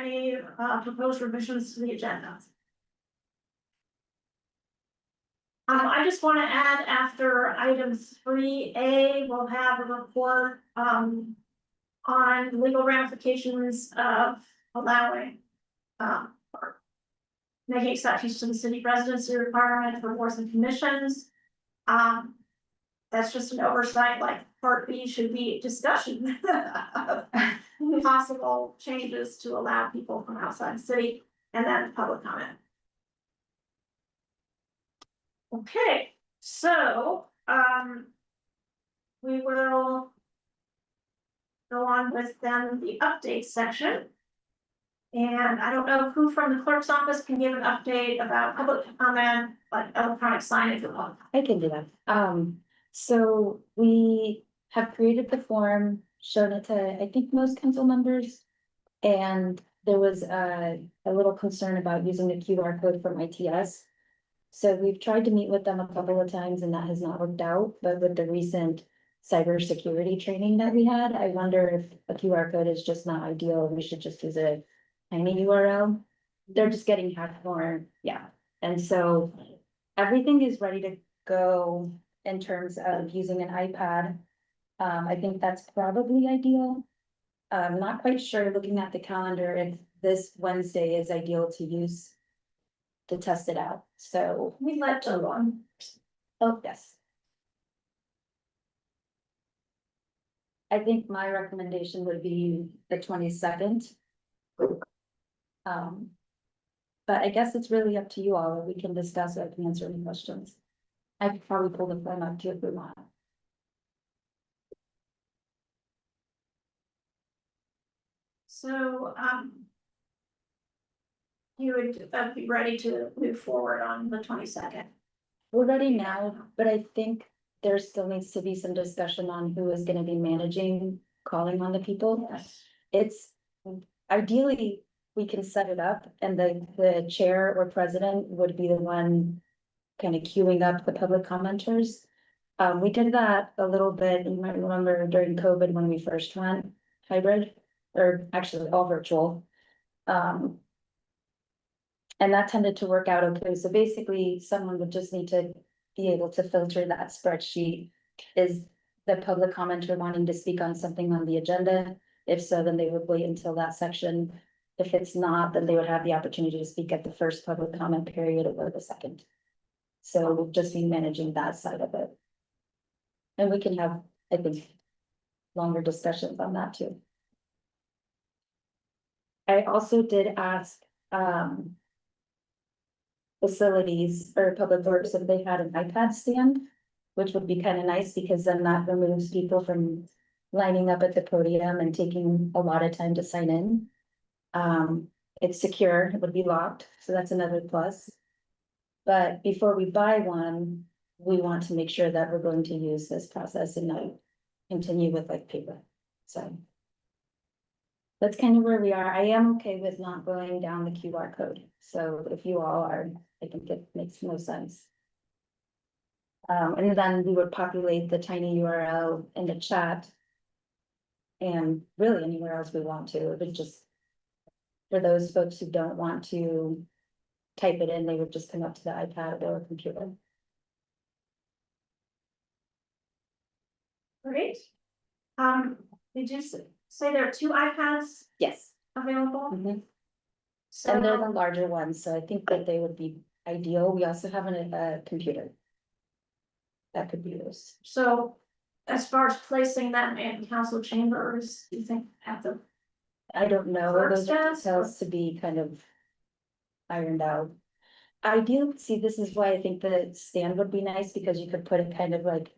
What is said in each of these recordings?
any proposed revisions to the agenda? I just want to add after item 3A, we'll have a report on legal ramifications of allowing or making exceptions to the city residency requirement for boards and commissions. That's just an oversight, like part B should be discussion of possible changes to allow people from outside the city, and then public comment. Okay, so we will go on with then the update section. And I don't know who from the clerk's office can give an update about public comment, like electronic signage. I can do that. So we have created the form, shown it to, I think, most council members. And there was a little concern about using the QR code from ITS. So we've tried to meet with them a couple of times and that has not worked out, but with the recent cybersecurity training that we had, I wonder if a QR code is just not ideal. We should just use a tiny URL. They're just getting hacked more, yeah. And so everything is ready to go in terms of using an iPad. I think that's probably ideal. I'm not quite sure, looking at the calendar, if this Wednesday is ideal to use to test it out, so. We let on. Oh, yes. I think my recommendation would be the 22nd. But I guess it's really up to you all. We can discuss it and answer any questions. I could probably pull the form up too if we want. So you would be ready to move forward on the 22nd. We're ready now, but I think there still needs to be some discussion on who is gonna be managing calling on the people. Yes. It's ideally, we can set it up and the chair or president would be the one kind of queuing up the public commenters. We did that a little bit, you might remember during COVID when we first went hybrid, or actually all virtual. And that tended to work out okay. So basically, someone would just need to be able to filter that spreadsheet. Is the public commenter wanting to speak on something on the agenda? If so, then they would wait until that section. If it's not, then they would have the opportunity to speak at the first public comment period or the second. So we'll just be managing that side of it. And we can have, I think, longer discussions on that too. I also did ask, facilities or public works if they had an iPad stand, which would be kind of nice because then that removes people from lining up at the podium and taking a lot of time to sign in. It's secure, it would be locked, so that's another plus. But before we buy one, we want to make sure that we're going to use this process and not continue with like paper, so. That's kind of where we are. I am okay with not going down the QR code. So if you all are, I think it makes no sense. And then we would populate the tiny URL in the chat. And really anywhere else we want to, but just for those folks who don't want to type it in, they would just come up to the iPad or computer. Great. Did you say there are 2 iPads Yes. available? Mm-hmm. So, And they're the larger ones, so I think that they would be ideal. We also have a computer that could be used. so as far as placing them in council chambers, do you think at the I don't know, Clerk's those are desk? details to be kind of ironed out. I do see, this is why I think the stand would be nice, because you could put it kind of like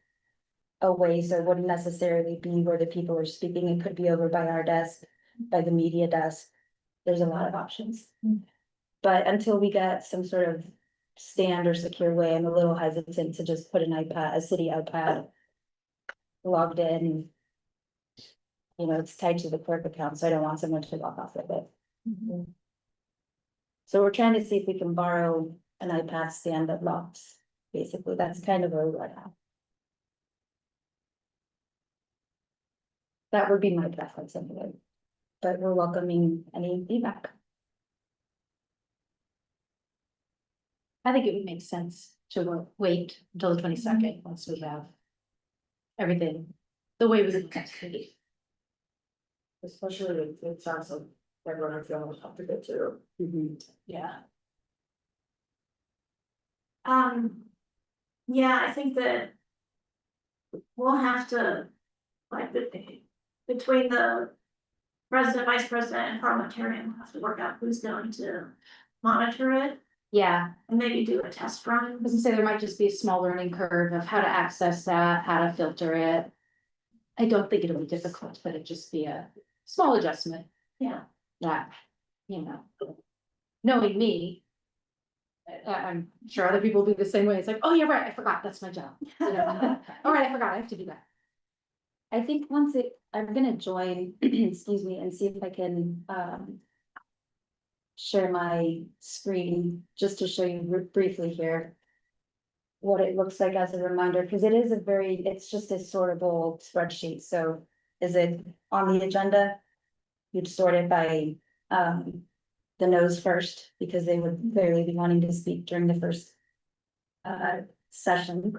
away, so it wouldn't necessarily be where the people are speaking. It could be over by our desk, by the media desk. There's a lot of options. But until we get some sort of stand or secure way, I'm a little hesitant to just put an iPad, a city iPad logged in. You know, it's tied to the clerk account, so I don't want someone to log off of it. Mm-hmm. So we're trying to see if we can borrow an iPad stand that locks. Basically, that's kind of where we're at. That would be my preference anyway, but we're welcoming any feedback. I think it would make sense to wait until the 22nd, once we have everything the way we would like to be. Especially if it sounds like everyone feeling comfortable too. Yeah. Yeah, I think that. We'll have to, like, between the president, vice president and parliamentarian, we'll have to work out who's going to monitor it Yeah, and maybe do a test run. I was gonna say there might just be a small learning curve of how to access that, how to filter it. I don't think it'll be difficult, but it'd just be a small adjustment. Yeah. That, you know, knowing me. I'm sure other people will be the same way. It's like, oh, yeah, right, I forgot, that's my job. You know? All right, I forgot, I have to do that. I think I'm gonna join, excuse me, and see if I can, share my screen, just to show you briefly here. What it looks like as a reminder, because it's just a sortable spreadsheet, so is it on the agenda? You'd sort it by, the no's first, because they would clearly be wanting to speak during the first, session.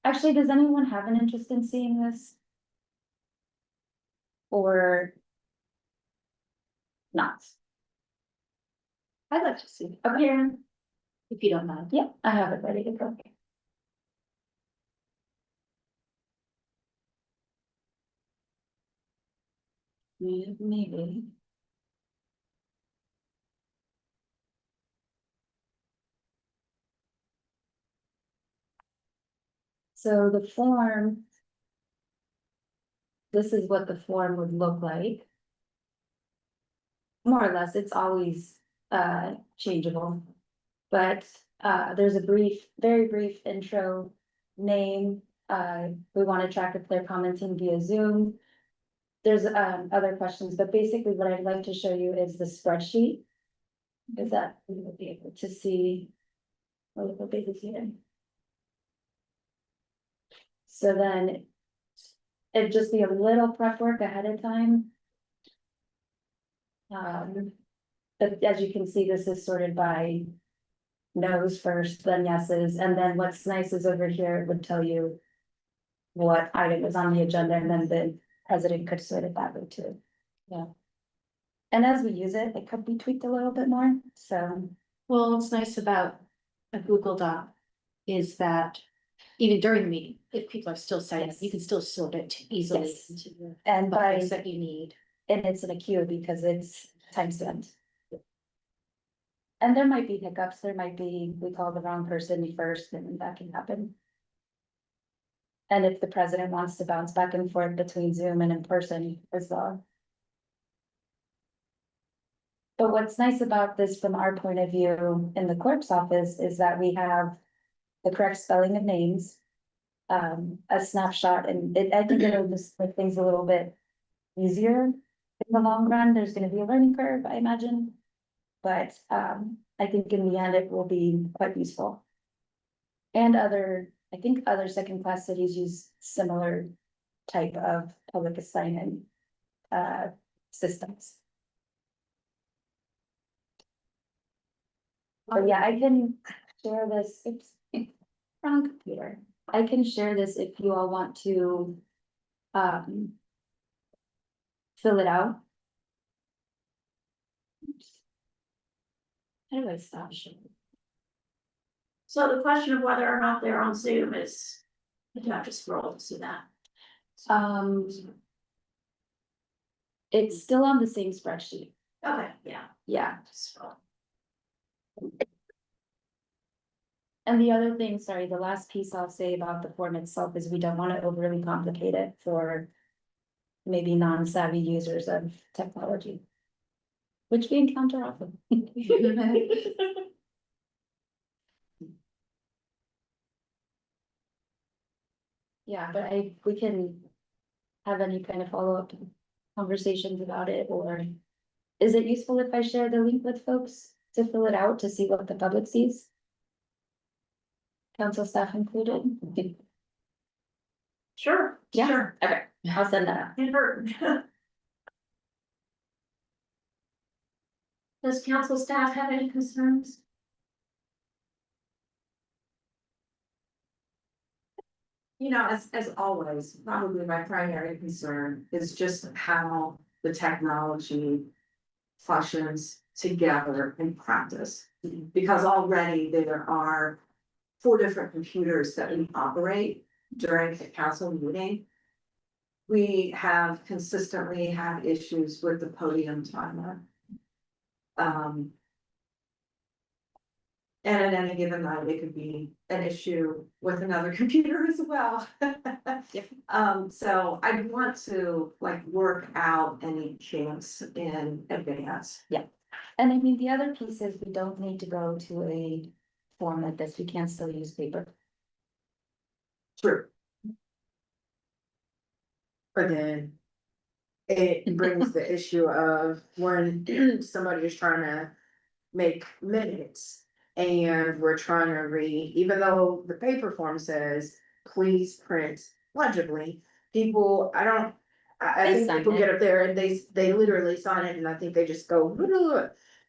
Actually, does anyone have an interest in seeing this? Or not? I'd like to see, Okay, if you don't mind. yeah, I have it ready to go. Maybe. So the form. This is what the form would look like. More or less, it's always changeable. But there's a very brief intro name. We want to track if they're commenting via Zoom. There's other questions, but basically what I'd like to show you is the spreadsheet. Is that we will be able to see a little bit here. So then it'd just be a little prep work ahead of time. But as you can see, this is sorted by no's first, then yeses, and then what's nice is over here, it would tell you what item is on the agenda, and then the president could sort it that way too. Yeah. And as we use it, it could be tweaked a little bit more, so. Well, what's nice about a Google Doc is that even during the meeting, if people are still citing, Yes. you can still sort it easily Yes. into the And by, buckets that you need. and it's in a queue because it's time spent. And there might be hiccups, there might be, we call the wrong person first, and that can happen. And if the president wants to bounce back and forth between Zoom and in person as well. But what's nice about this from our point of view in the clerk's office is that we have the correct spelling of names. A snapshot, and I think it'll just make things a little bit easier in the long run. There's gonna be a learning curve, I imagine. But I think in the end, it will be quite useful. And I think other second class cities use similar type of public assignment systems. But yeah, I can share this, oops, wrong computer. I can share this if you all want to fill it out. Oops. How do I stop sharing? So the question of whether or not they're on Zoom is, you have to scroll to see that. It's still on the same spreadsheet, Okay, yeah. yeah. Scroll. And the other thing, sorry, the last piece I'll say about the form itself is we don't want to overly complicate it for maybe non-savvy users of technology, which we encounter often. Yeah, but we can have any kind of follow-up conversations about it, or is it useful if I share the link with folks to fill it out to see what the public sees? Council staff included? Sure. Yeah. Sure. Okay, I'll send that out. It hurt. Does council staff have any concerns? You know, as always, probably my primary concern is just how the technology functions together in practice. Because already there are 4 different computers that we operate during the council meeting. We have consistently had issues with the podium timer. And at any given night, it could be an issue with another computer as well. So I want to like work out any kinks in advance. And I mean, the other piece is we don't need to go to a form like this, we can still use paper. True. But then it brings the issue of when somebody is trying to make minutes and we're trying to read, even though the paper form says, please print legibly, people, I They think sign people it. get up there and they literally sign it and I think they just go.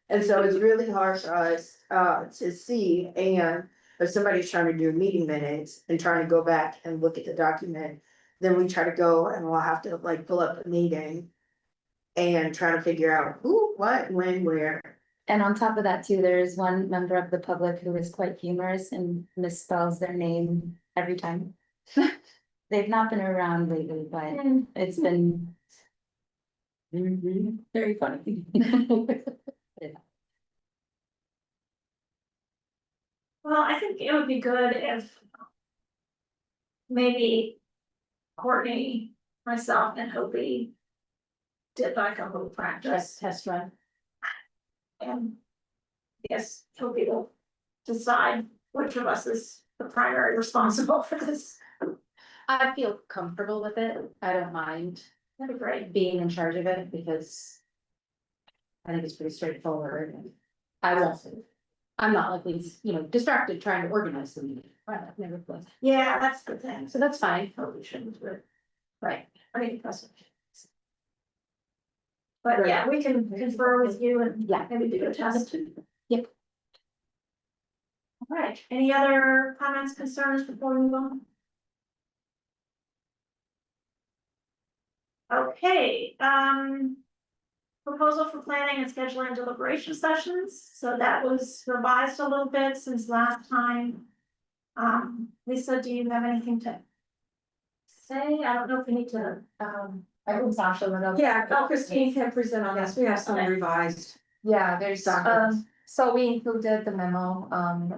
And so it's really hard for us, to see, and if somebody's trying to do meeting minutes and trying to go back and look at the document, then we try to go and we'll have to like pull up the meeting and try to figure out who, what, when, where. And on top of that too, there is one member of the public who is quite humorous and misspells their name every time. They've not been around lately, but it's been very funny. Well, I think it would be good if maybe Courtney, myself and Hopi did like a little practice Test run. and yes, Hopi will decide which of us is the primary responsible for this. I feel comfortable with it. I don't mind That'd be great. being in charge of it because I think it's pretty straightforward. And I won't. I'm not like, distracted trying to organize the meeting. Right, I've never played. Yeah, that's the thing. So that's fine. Hopi shouldn't do it. Right. I mean, impressive. But yeah, we can confer with you and Yeah. maybe do a test. Yep. All right, any other comments, concerns before we move on? Okay, proposal for planning and scheduling deliberation sessions, so that was revised a little bit since last time. Lisa, do you have anything to say? I don't know if we need to, I think Sasha would know. Yeah, Christine can present on this. We have some revised. Yeah, there's, Documents. so we included the memo,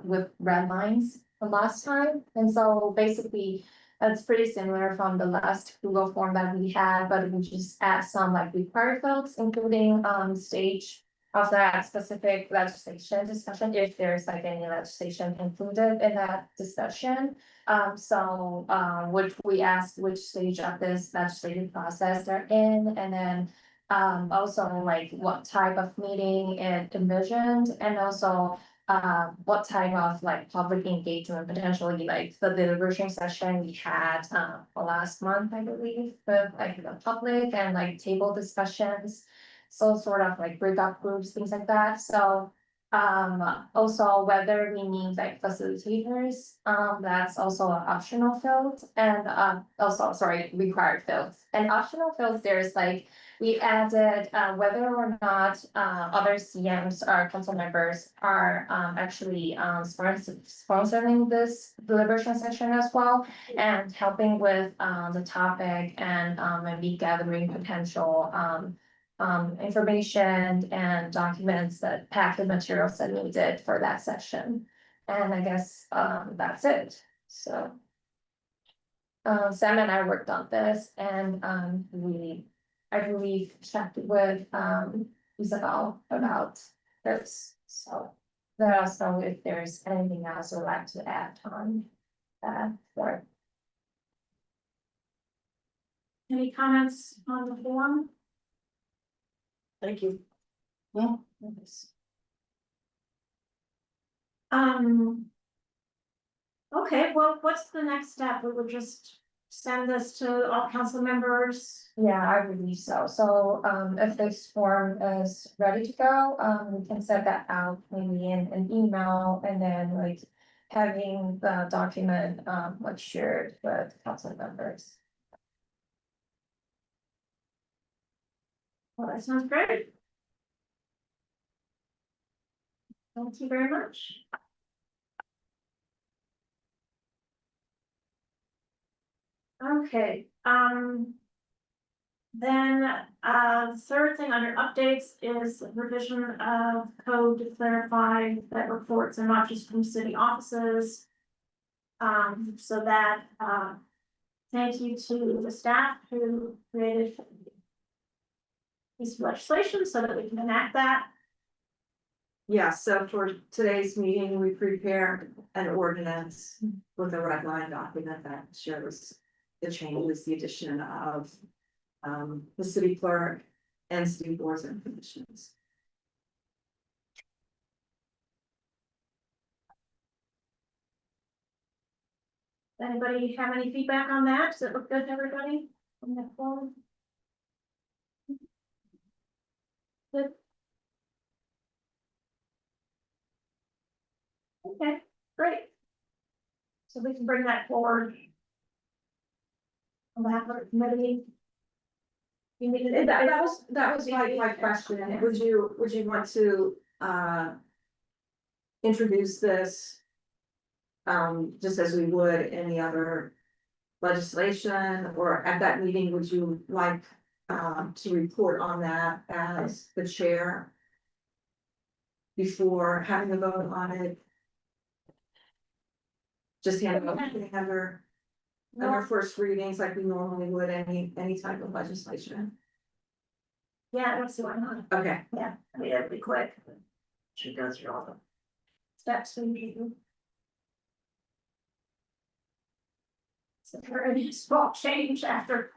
with red lines from last time, and so basically. It's pretty similar from the last Google form that we had, but we just add some like required fields, including, stage. Of that specific legislation discussion, if there's like any legislation included in that discussion. Which we asked which stage of this legislative process they're in, and then. Also like what type of meeting it envisioned, and also. What type of like public engagement, potentially like the deliberation session we had, last month, I believe, with like the public and like table discussions. So sort of like breakout groups, things like that, so. Also whether we need like facilitators, that's also an optional field, and also, sorry, required fields. And optional fields, there's like, we added, whether or not, other CMs or council members are, actually, sponsoring this deliberation session as well. And helping with, the topic and, maybe gathering potential, information and documents that pack the materials that needed for that session. And I guess, that's it, so. Sam and I worked on this and, I believe checked with, Isabel about this, so. Let us know if there's anything else you'd like to add on that, or. any comments on the form? Thank you. Yeah. Okay, well, what's the next step? We were just send this to all council members? Yeah, I believe so. So, if this form is ready to go, we can send that out maybe in an email and then like having the document, like shared with council members. Well, that sounds great. Thank you very much. Okay, then, third thing under updates is revision of code to clarify that reports are not just from city offices. So that, thank you to the staff who created this legislation so that we can enact that. Yeah, so for today's meeting, we prepared an ordinance with a red line document that shows the changes, the addition of the city clerk and city boards and commissions. Anybody have any feedback on that? Does it look good to everybody? On that form? Good. Okay, great. So we can bring that forward. On behalf of the committee. You need to. That was my question. Would you want to introduce this? Just as we would any other legislation, or at that meeting, would you like to report on that as the chair? Before having a vote on it? Just hand over under first readings like we normally would any type of legislation. Yeah, let's see why not. Okay, Yeah, I mean, it'd be quick. Should go through all the steps we need. So for any small change after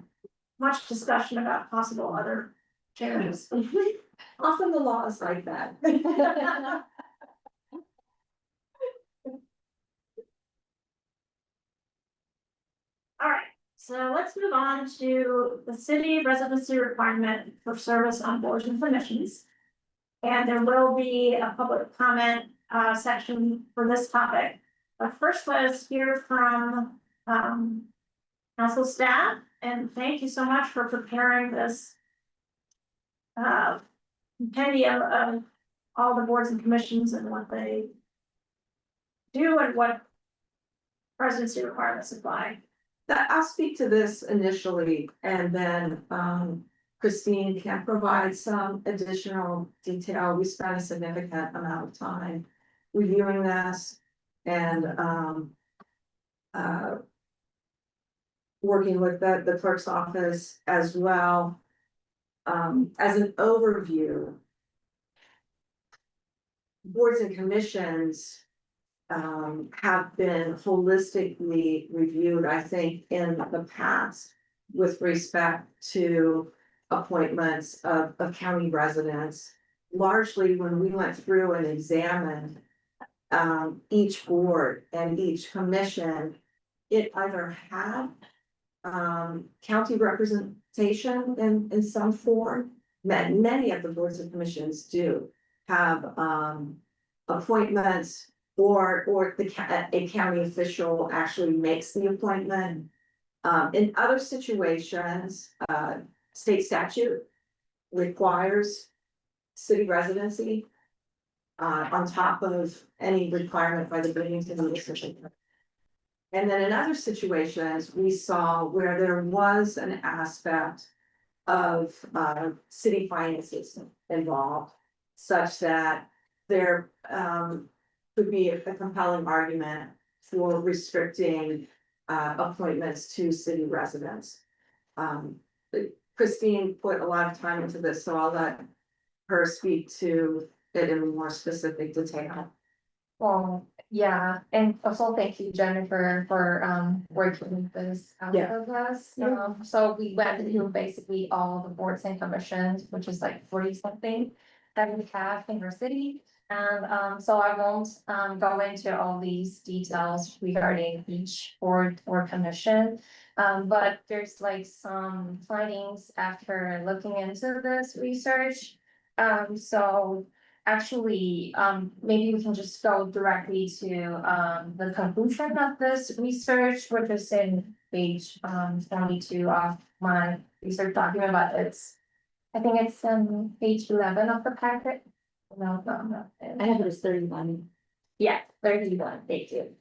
much discussion about possible other changes. often the law is like that. All right, so let's move on to the city residency requirement for service on boards and commissions. And there will be a public comment section for this topic. But first, let's hear from council staff, and thank you so much for preparing this compendium of all the boards and commissions and what they do and what residency requirements apply. I'll speak to this initially, and then Christine can provide some additional detail. We spent a significant amount of time reviewing this and working with the clerk's office as well. As an overview, boards and commissions have been holistically reviewed, I think, in the past with respect to appointments of county residents. Largely when we went through and examined each board and each commission, it either had county representation in some form. Many of the boards and commissions do have appointments, or a county official actually makes the appointment. In other situations, state statute requires city residency on top of any requirement by the Bloomington legislature. And then in other situations, we saw where there was an aspect of city finances involved, such that there could be a compelling argument for restricting appointments to city residents. Christine put a lot of time into this, so I'll let her speak to it in more specific detail. Well, yeah, and also thank you, Jennifer, for working this out Yeah. with us. So we went through basically all the boards and commissions, which is like 40 something that we have in our city. And so I won't go into all these details regarding each board or commission. But there's like some findings after looking into this research. So actually, maybe we can just go directly to the conclusion of this research, which is in page 22 of my research document, but I think it's on page 11 of the packet. No. I have it as 31. Yeah, 31, thank you.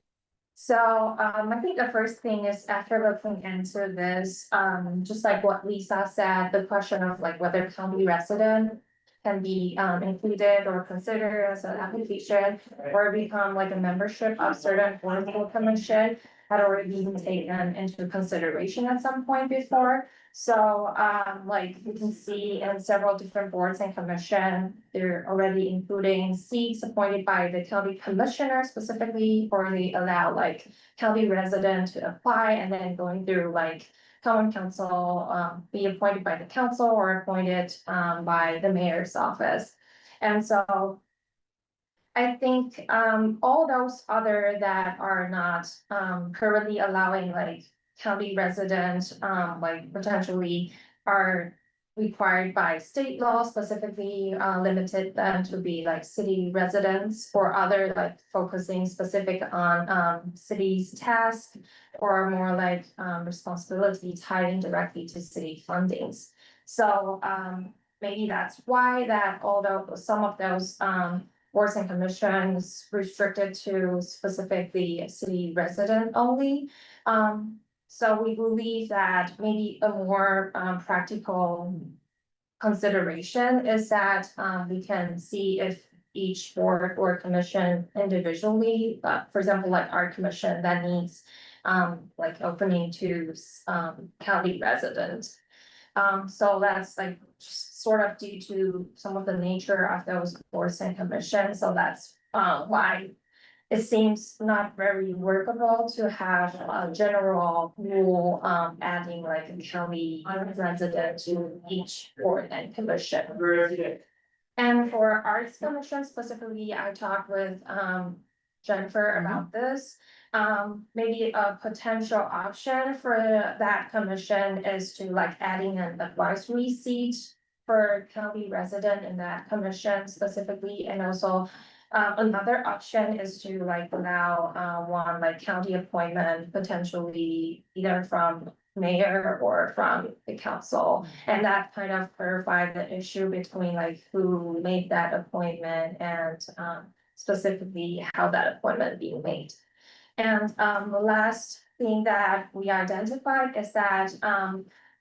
So, I think the first thing is after looking into this, just like what Lisa said, the question of like whether county resident can be, included or considered as an application or become like a membership of certain boards or commission had already been taken into consideration at some point before. So, like you can see in several different boards and commission, they're already including seats appointed by the county commissioner specifically, or they allow like county resident to apply and then going through like common council, be appointed by the council or appointed, by the mayor's office. And so I think all those other that are not currently allowing like county residents, like potentially are required by state law, specifically limited them to be like city residents or other like focusing specific on city's task or more like responsibility tied in directly to city fundings. So maybe that's why that although some of those boards and commissions restricted to specifically city resident only. So we believe that maybe a more practical consideration is that we can see if each board or commission individually, for example, like our commission that needs like opening to county residents. So that's like just sort of due to some of the nature of those boards and commissions, so that's why it seems not very workable to have a general rule, adding like a county resident to each board and commission. And for arts commission specifically, I talked with Jennifer about this. Maybe a potential option for that commission is to like adding an advisory seat for county resident in that commission specifically, and also another option is to like allow one like county appointment potentially either from mayor or from the council. And that kind of clarified the issue between like who made that appointment and specifically how that appointment being made. And the last thing that we identified is that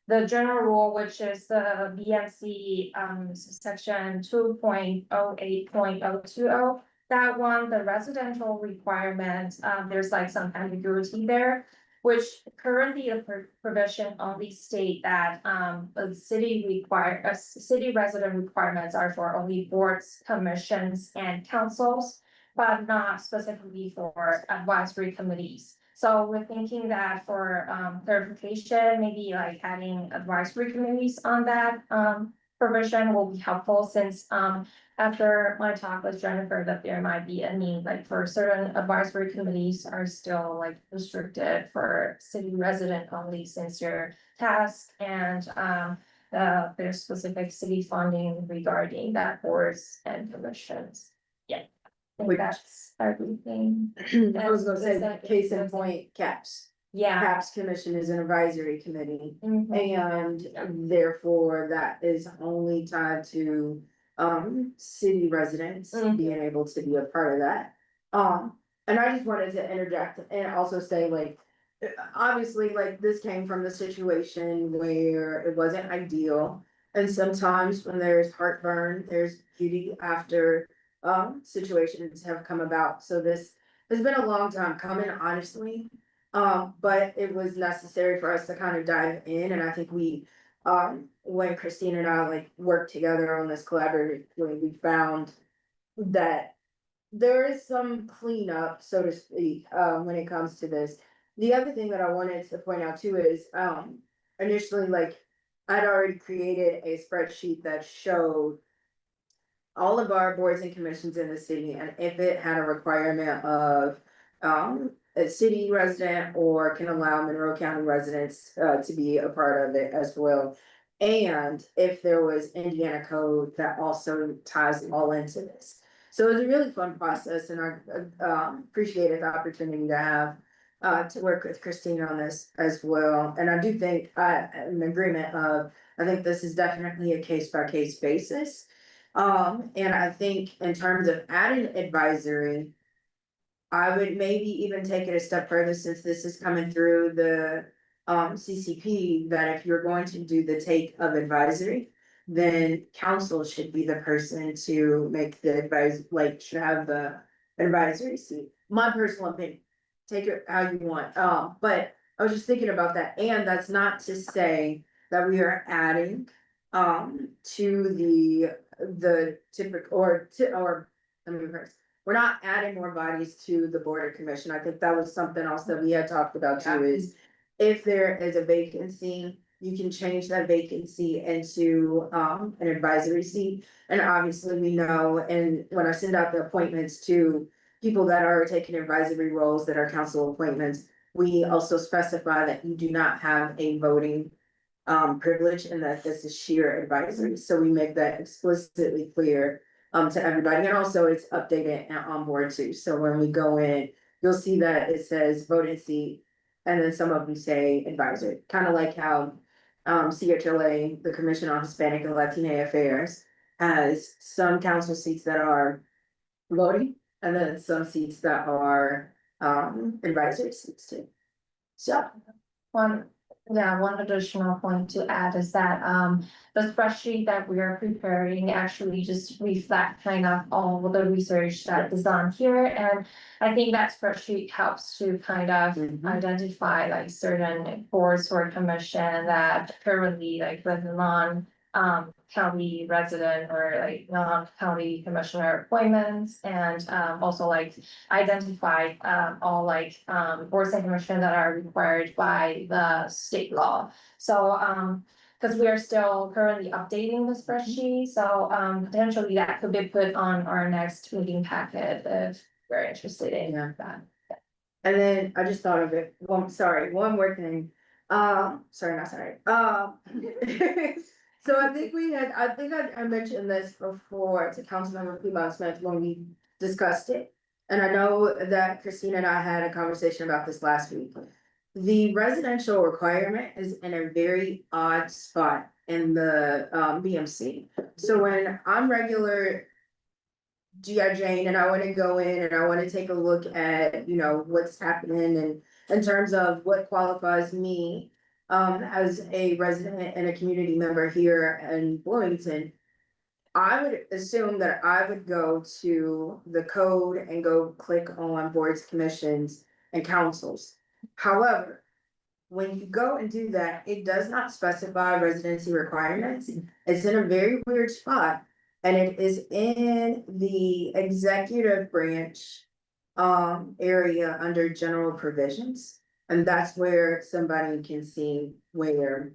the general rule, which is the BMC section 2.08.020, that one, the residential requirement, there's like some ambiguity there, which currently the provision only state that the city resident requirements are for only boards, commissions, and councils, but not specifically for advisory committees. So we're thinking that for clarification, maybe like adding advisory committees on that provision will be helpful, since after my talk with Jennifer, that there might be a need like for certain advisory committees are still like restricted for city resident only, since your task and there's specific city funding regarding that boards and commissions. Yeah. I think Which- that's everything. I was gonna say, case in point, CAPS. Yeah. CAPS Commission is an advisory committee, Mhm. and therefore that is only tied to city residents Mhm. being able to be a part of that. And I just wanted to interject and also say, like, obviously, like, this came from the situation where it wasn't ideal. And sometimes when there's heartburn, there's beauty after situations have come about. So this has been a long time coming, honestly. But it was necessary for us to kind of dive in, and I think we, when Christine and I like worked together on this collaboratively, we found that there is some cleanup, so to speak, when it comes to this. The other thing that I wanted to point out too is, initially, like, I'd already created a spreadsheet that showed all of our boards and commissions in the city, and if it had a requirement of. A city resident or can allow Monroe County residents, to be a part of it as well. And if there was Indiana code that also ties all into this. So it was a really fun process and I, appreciated the opportunity to have, to work with Christine on this as well. And I do think I am in agreement of, I think this is definitely a case by case basis. And I think in terms of adding advisory, I would maybe even take it a step further since this is coming through the CCP, that if you're going to do the take of advisory. Then council should be the person to make the advice, like should have the advisory seat. My personal opinion, take it how you want, but I was just thinking about that, and that's not to say that we are adding. To the typical or let me rephrase. We're not adding more bodies to the board of commission. I think that was something else that we had talked about too, is if there is a vacancy, you can change that vacancy into an advisory seat. And obviously we know, and when I send out the appointments to people that are taking advisory roles that are council appointments, we also specify that you do not have a voting privilege and that this is sheer advisory. So we make that explicitly clear to everybody, and also it's updated and on board too. So when we go in, you'll see that it says voting seat, and then some of them say advisory, kind of like how CHLA, the Commission on Hispanic and Latino Affairs, has some council seats that are voting, and then some seats that are advisory seats too. So. One additional point to add is that, the spreadsheet that we are preparing actually just reflect kind of all of the research that is done here. And I think that spreadsheet helps to kind of identify like certain boards or commission that currently like with non county resident or like non-county commissioner appointments, and also like identify all like boards and commission that are required by the state law. So because we are still currently updating the spreadsheet, so potentially that could be put on our next meeting packet if we're interested in that. And then I just thought of it, one more thing, sorry, not sorry, so I think I mentioned this before to Councilmember Piedmont Smith when we discussed it. And I know that Christina and I had a conversation about this last week. The residential requirement is in a very odd spot in the BMC. So when I'm regular G.I. Jane and I wanna go in and I wanna take a look at, you know, what's happening and in terms of what qualifies me as a resident and a community member here in Bloomington, I would assume that I would go to the code and go click on boards, commissions, and councils. However, when you go and do that, it does not specify residency requirements. It's in a very weird spot. And it is in the executive branch area under general provisions. And that's where somebody can see where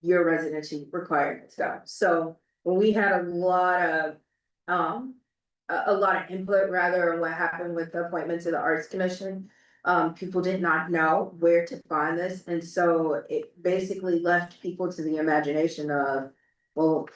your residency requirements go. So when we had a lot of input rather on what happened with the appointment to the Arts Commission. People did not know where to find this, and so it basically left people to the imagination of, well,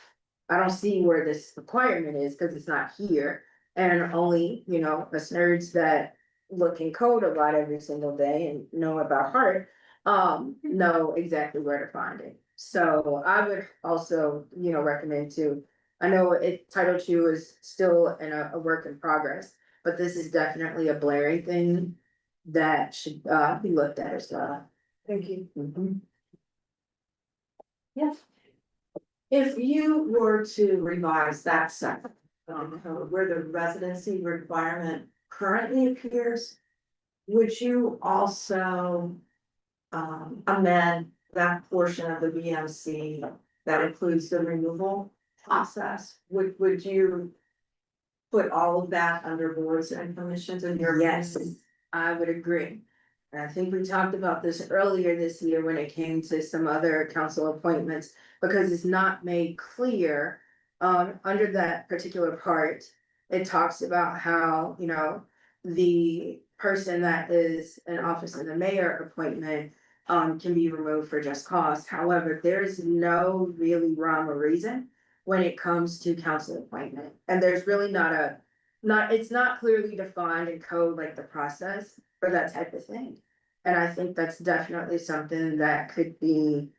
I don't see where this requirement is because it's not here. And only, you know, us nerds that look in code a lot every single day and know about heart, know exactly where to find it. So I would also, you know, recommend to, I know Title II is still in a work in progress, but this is definitely a blaring thing that should be looked at as well. Thank you. Mhm. Yes. If you were to revise that section, where the residency requirement currently appears, would you also amend that portion of the BMC that includes the removal process? Would you put all of that under boards and commissions in your? Yes, I would agree. And I think we talked about this earlier this year when it came to some other council appointments, because it's not made clear under that particular part, it talks about how, you know, the person that is an office of the mayor appointment can be removed for just cause. However, there is no really rhyme or reason when it comes to council appointment. And there's really it's not clearly defined in code like the process for that type of thing. And I think that's definitely something that could be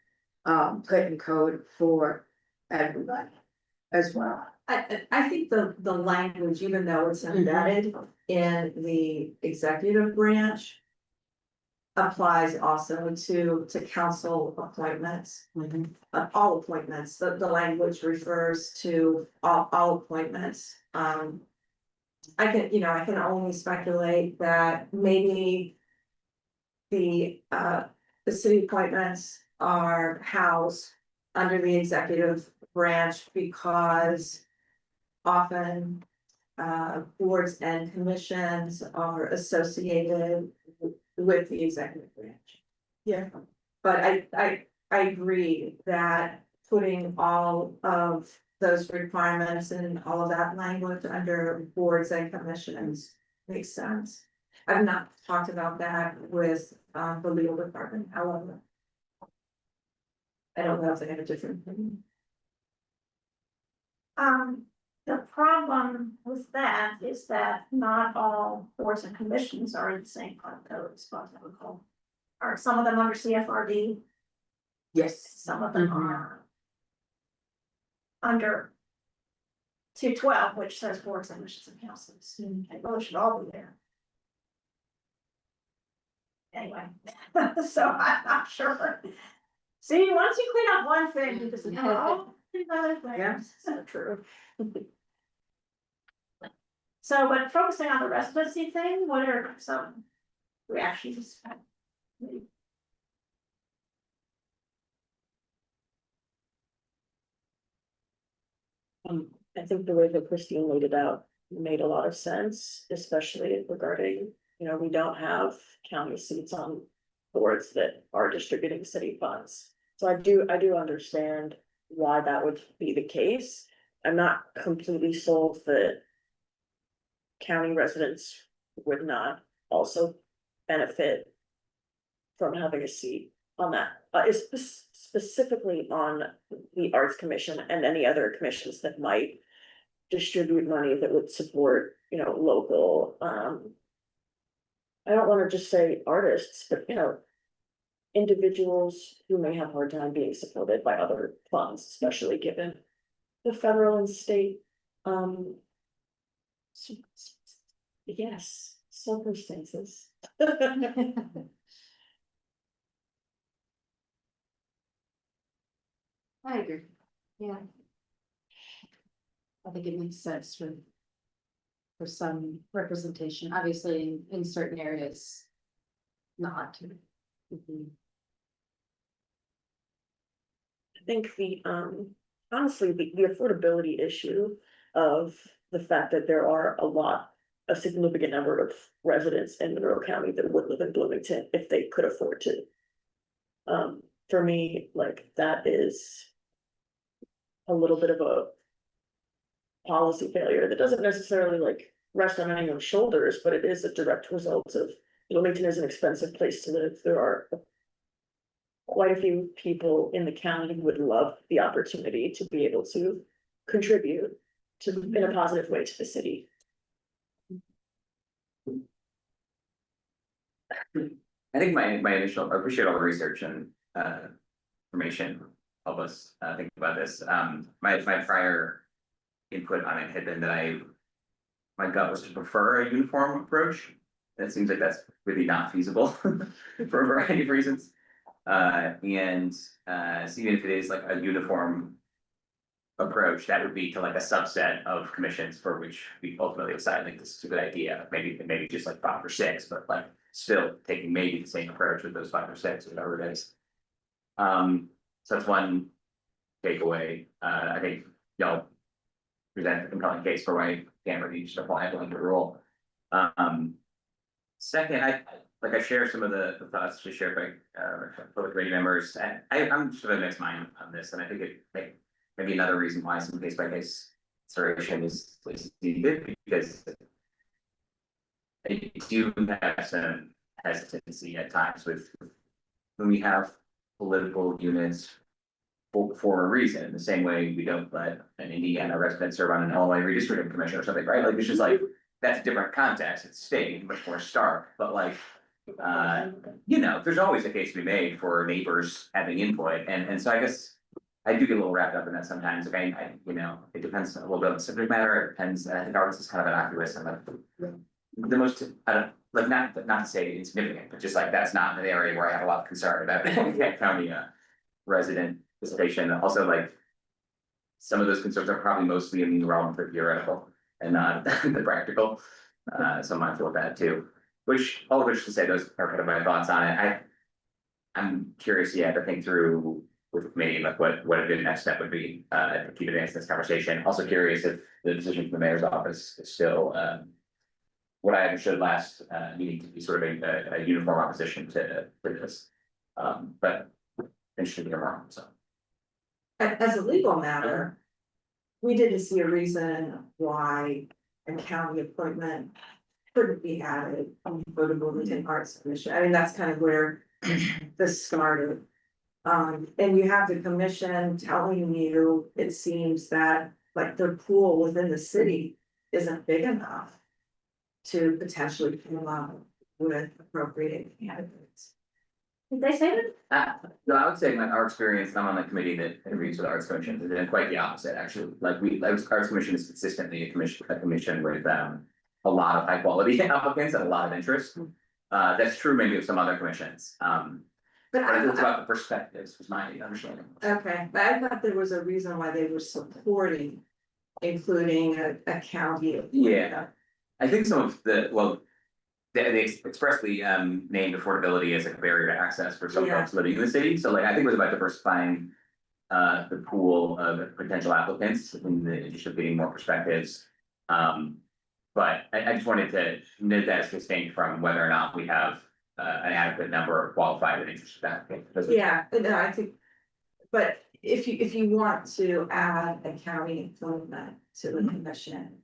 put in code for everybody as well. I think the language, even though it's embedded in the executive branch. Applies also to council appointments, all appointments, the language refers to all appointments. I can only speculate that maybe. The city appointments are housed under the executive branch because. Often, boards and commissions are associated with the executive branch. Yeah. But I agree that putting all of those requirements and all of that language under boards and commissions makes sense. I've not talked about that with the legal department, however. I don't know if they have a different opinion. The problem with that is that not all boards and commissions are in the same part code as far as I recall. Are some of them under CFRD, Yes. some of them are. Under 212, which says boards and commissions and councils, and those should all be there. Anyway, so I'm not sure. See, once you clean up one thing, you just know, another thing. Yeah. So true. So, but focusing on the residency thing, what are some reactions? I think the way that Christine laid it out made a lot of sense, especially regarding, you know, we don't have county seats on boards that are distributing city funds. So I do understand why that would be the case. I'm not completely sold that county residents would not also benefit from having a seat on that, specifically on the Arts Commission and any other commissions that might distribute money that would support, you know, local, I don't wanna just say artists, but, you know, individuals who may have a hard time being supported by other funds, especially given the federal and state, yes, circumstances. I agree, yeah. I think it makes sense for some representation, obviously in certain areas. Not. I think honestly, the affordability issue of the fact that there are a significant number of residents in Monroe County that would live in Bloomington if they could afford to. For me, like, that is a little bit of a policy failure that doesn't necessarily like rest on anyone's shoulders, but it is a direct result of Bloomington is an expensive place to live. There are quite a few people in the county who would love the opportunity to be able to contribute in a positive way to the city. I think my initial, I appreciate all the research and information, help us think about this. My prior input on it had been that my gut was to prefer a uniform approach. It seems like that's really not feasible for a variety of reasons. So even if it is like a uniform approach, that would be to like a subset of commissions for which we ultimately decide like this is a good idea, maybe just like 5 or 6, but like still taking maybe the same approach with those 5 or 6, whatever it is. So that's one takeaway. I think y'all present a compelling case for why Canberra needs to apply a blanket rule. Second, I share some of the thoughts just shared by public committee members, and I'm sort of mixed mind on this, and I think maybe another reason why some case by case consideration is needed, because I do have some hesitancy at times with when we have political units for a reason, the same way we don't let an Indiana resident serve on an Illinois redistricting commission or something, right? Like, it's just like, that's a different context, it's state, much more stark, but like, you know, there's always a case to be made for neighbors having input, and so I guess I do get a little wrapped up in that sometimes, like, you know, it depends a little bit on the subject matter, it depends, and I think ours is kind of innocuous, and like, the most, I don't, like, not to say insignificant, but just like, that's not an area where I have a lot of concern about Kent County, resident participation, also like. Some of those concerns are probably mostly in the realm of the theoretical and not the practical, so I'm mindful of that too. Which, all of which to say, those are kind of my thoughts on it, I'm curious, yeah, to think through with the committee, like what a good next step would be, to keep advancing this conversation. Also curious if the decision from the mayor's office is still, what I understood last, meeting to be sort of a uniform opposition to this. But interested to hear more, so. As a legal matter, we didn't see a reason why a county appointment couldn't be added for the Bloomington Arts Commission. I mean, that's kind of where this started. And you have the commission telling you, it seems that like their pool within the city isn't big enough to potentially come up with appropriate candidates. Did they say that? No, I would say our experience, and I'm on the committee that agrees with Arts Commission, has been quite the opposite, actually. Like Arts Commission is consistently a commission with a lot of high quality applicants and a lot of interest. That's true maybe of some other commissions. But I think it's about the perspectives was my understanding. Okay, but I thought there was a reason why they were supporting including a county. Yeah. I think some of the, well, they expressly named affordability as a barrier to access for some Yeah. folks living in the city, so like, I think it was about diversifying the pool of potential applicants in the interest of getting more perspectives. But I just wanted to note that as distinct from whether or not we have an adequate number of qualified and interested applicants. Yeah, no, I think, but if you want to add a county appointment to the commission.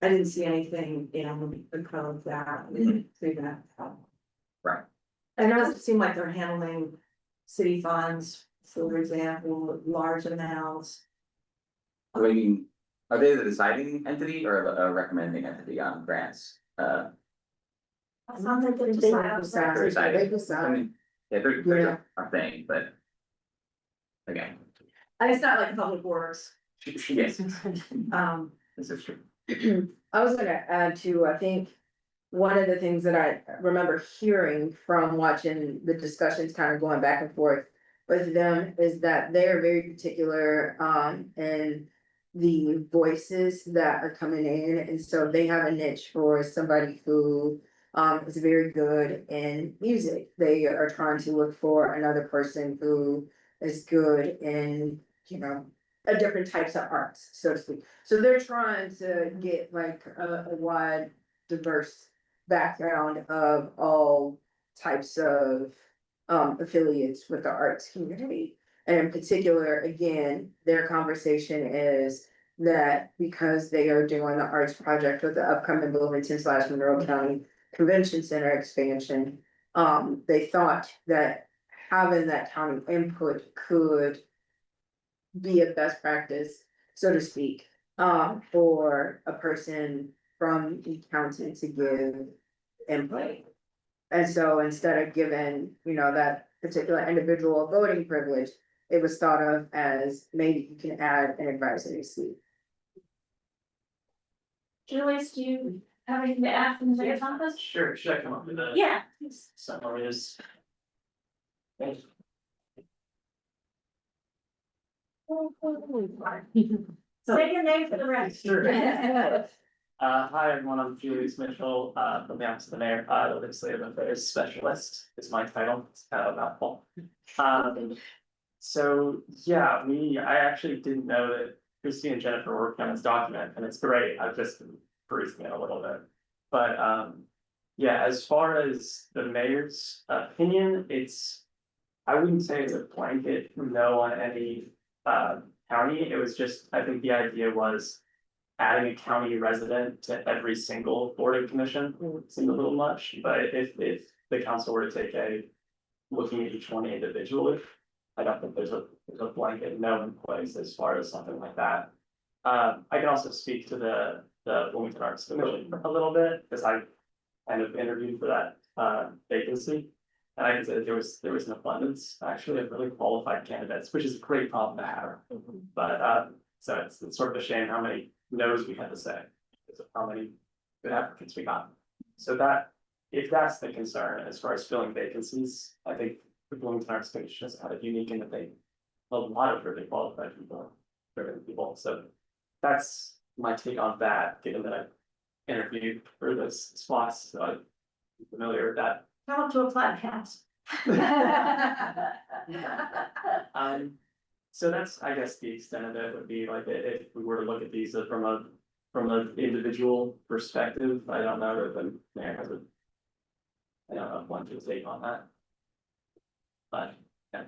I didn't see anything in the code that through that. Right. And it doesn't seem like they're handling city funds, for example, large amounts. I mean, are they the deciding entity or a recommending entity on grants? I thought they did They decide. decide. They're deciding. They I decide. mean, yeah, they're our thing, but. Again, And it's not like public works, yes, this this is true. I was gonna add to, I think, one of the things that I remember hearing from watching the discussions kind of going back and forth with them is that they're very particular, in the voices that are coming in, and so they have a niche for somebody who is very good in music. They are trying to look for another person who is good in, a different types of arts, so to speak. So they're trying to get like a wide, diverse background of all types of affiliates with the arts community. And in particular, again, their conversation is that because they are doing the arts project with the upcoming Bloomington/Monroe County Convention Center expansion, they thought that having that county input could be a best practice, so to speak, for a person from the county to give input. And so instead of giving, that particular individual voting privilege, it was thought of as maybe you can add an advisory seat. Julius, do you have anything to add from the mayor's office? Sure, should I come up with a Yeah. summary is? Thanks. Say your name for the rest. Sure. Hi, everyone, I'm Julius Mitchell, from the Office of the Mayor, the Legislative Affairs Specialist is my title, it's kind of a mouthful. So, yeah, I actually didn't know that Christy and Jennifer were working on this document, and it's great, I've just been perusing it a little bit. But, yeah, as far as the mayor's opinion, I wouldn't say it's a blanket no on any county, it was just, I think the idea was. Adding a county resident to every single board of commission seemed a little much, but if the council were to take a. Looking at each one individually, I don't think there's a blanket no in place as far as something like that. I can also speak to the Bloomington Arts Commission a little bit, because I kind of interviewed for that vacancy. And I can say that there was an abundance actually of really qualified candidates, which is a great problem to have. But so it's sort of a shame how many no's we had to say, because of how many good applicants we got. So that, if that's the concern as far as filling vacancies, I think the Bloomington Arts Commission is kind of unique in that they. A lot of really qualified people, driven people, so that's my take on that, given that I interviewed for this spots, so I'm familiar with that. Tell them to apply to council. So that's, I guess, the extent of it would be like, if we were to look at these from an individual perspective, I don't know if the mayor has a. I don't know, one to take on that. But, yeah.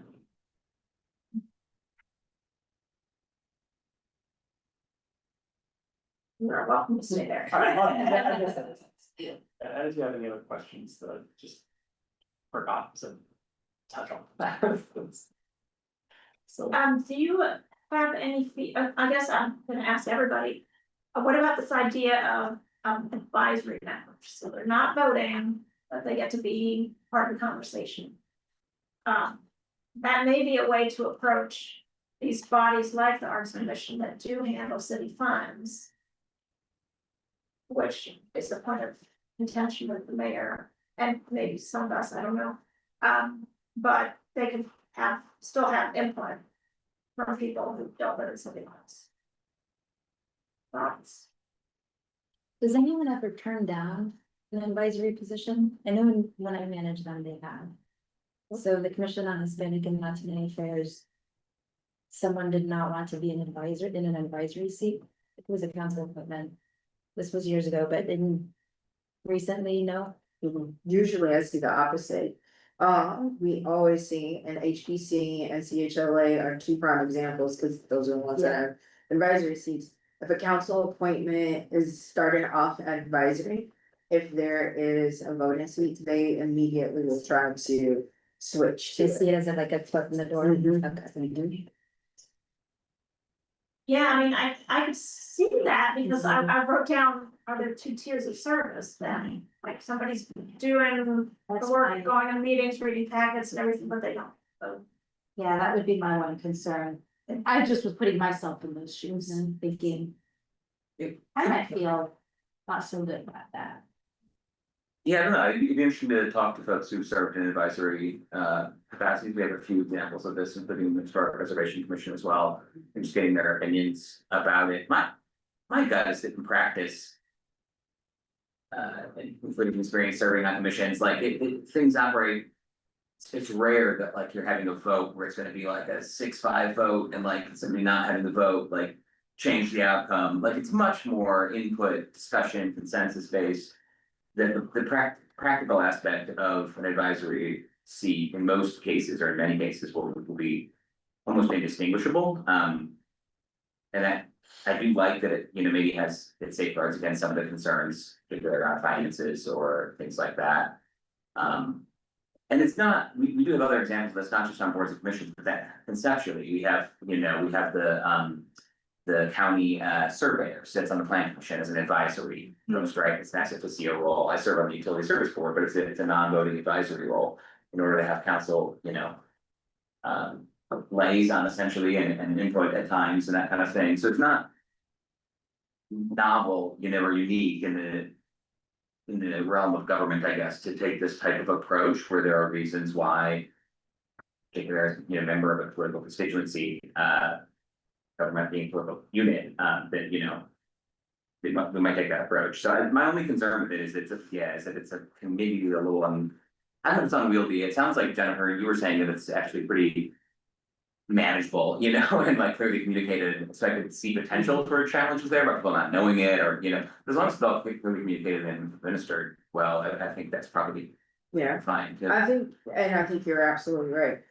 You're welcome to stay there. And if you have any other questions that I just forgot to touch on. So, Do you have any I guess I'm gonna ask everybody, what about this idea of advisory members? So they're not voting, but they get to be part of the conversation. That may be a way to approach these bodies like the Arts Commission that do handle city funds. Which is the point of contention with the mayor and maybe some of us, I don't know. But they can still have input from people who don't live in city limits. Thoughts? Does anyone ever turn down an advisory position? I know when I managed them, they have. So the Commission on Hispanic and Latino Affairs. Someone did not want to be an advisor in an advisory seat. It was a council appointment. This was years ago, but didn't recently, no. Usually I see the opposite. We always see an HPC and CHLA are two prime examples, because those are the ones that have advisory seats. If a council appointment is starting off at advisory, if there is a voting seat, they immediately will try to switch to They see it. it as like a foot in the door. Mhm. Okay. Yeah, I mean, I could see that because I wrote down, are there two tiers of service then? Like somebody's doing the work, going to meetings, reading packets and everything, but they don't. So, Yeah, that would be my one concern. I just was putting myself in those shoes and thinking. I might feel not so good about that. Yeah, I don't know, it'd be interesting to talk to folks who served in advisory capacities. We have a few examples of this, including the Historic Preservation Commission as well. And just getting their opinions about it. My gut is that in practice. Including experience serving on commissions, like things operate. It's rare that like you're having a vote where it's gonna be like a 6-5 vote and like somebody not having the vote, like. Change the outcome, like it's much more input, discussion, consensus based. The practical aspect of an advisory seat in most cases, or in many cases, will be almost indistinguishable. And I do like that it, maybe has, it safeguards against some of the concerns, particularly around finances or things like that. And it's not, we do have other examples, that's not just on boards and commissions, but that conceptually, we have the county surveyor sits on the planning commission as an advisory post, right? It's not just a CO role. I serve on the utility service board, but it's a non-voting advisory role in order to have council, liaison essentially and input at times and that kind of thing. So it's not novel, or unique in the realm of government, I guess, to take this type of approach where there are reasons why particular, member of a political constituency, government being political unit, that, we might take that approach. So my only concern with it is that it's a committee a little, I don't know if it's unwieldy. It sounds like, Jennifer, you were saying that it's actually pretty manageable, and like clearly communicated, so I could see potential for challenges there, but people not knowing it, or, as long as it's all clearly communicated and administered, well, I think that's probably Yeah, fine. I think you're absolutely right.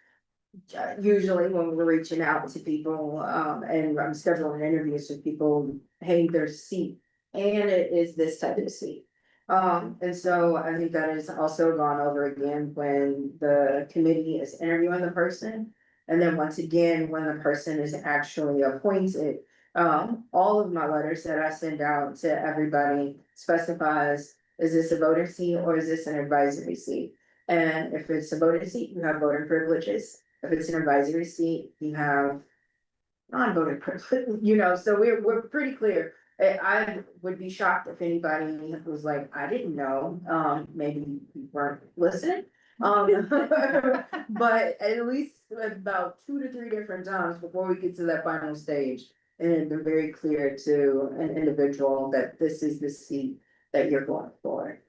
Usually when we're reaching out to people, and I'm scheduling interviews with people, hey, there's a seat. And it is this type of seat. And so I think that is also gone over again when the committee is interviewing the person. And then once again, when the person is actually appointed, all of my letters that I send out to everybody specifies, is this a voting seat or is this an advisory seat? And if it's a voting seat, you have voting privileges. If it's an advisory seat, you have non-voting privilege, so we're pretty clear. I would be shocked if anybody was like, I didn't know, maybe you weren't listening. But at least about 2 to 3 different times before we get to that final stage. And they're very clear to an individual that this is the seat that you're going for.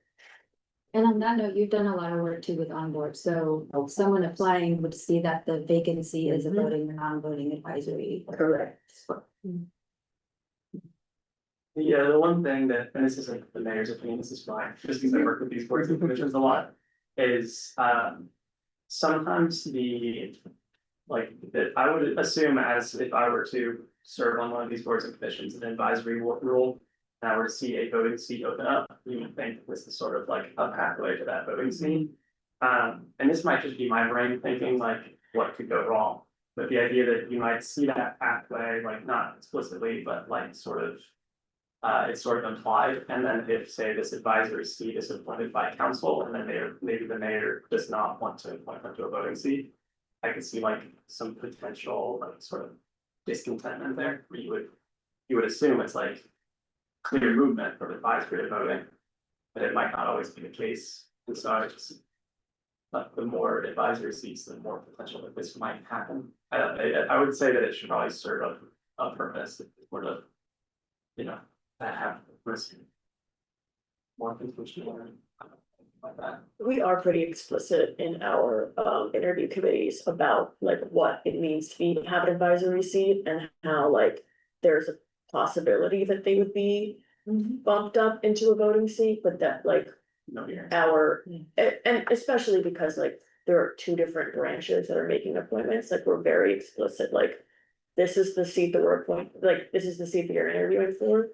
And on that note, you've done a lot of work too with onboard, so someone applying would see that the vacancy is a Mhm. voting or non-voting advisory. Correct. Yeah, the one thing that, and this isn't the mayor's opinion, this is mine, just because I work with these boards and commissions a lot, is, sometimes that I would assume as if I were to serve on one of these boards and commissions, an advisory rule, and I were to see a voting seat open up, you would think this is sort of like a pathway to that voting seat. And this might just be my brain thinking like, what could go wrong? But the idea that you might see that pathway, like not explicitly, but like sort of. It's sort of implied, and then if, say, this advisory seat is appointed by council, and then maybe the mayor does not want to appoint them to a voting seat. I could see like some potential like sort of discontentment there, where you would assume it's like clear movement from advisory to voting. But it might not always be the case, and so I just. But the more advisory seats, the more potential that this might happen. I would say that it should probably serve a purpose, if it were to, that have risk. More conclusion like that. We are pretty explicit in our interview committees about like what it means to have an advisory seat and how like there's a possibility that they would be bumped up into a voting seat, but that like No, yeah. and especially because like there are 2 different branches that are making appointments, like we're very explicit, like this is the seat that we're appointing, like this is the seat that you're interviewing for.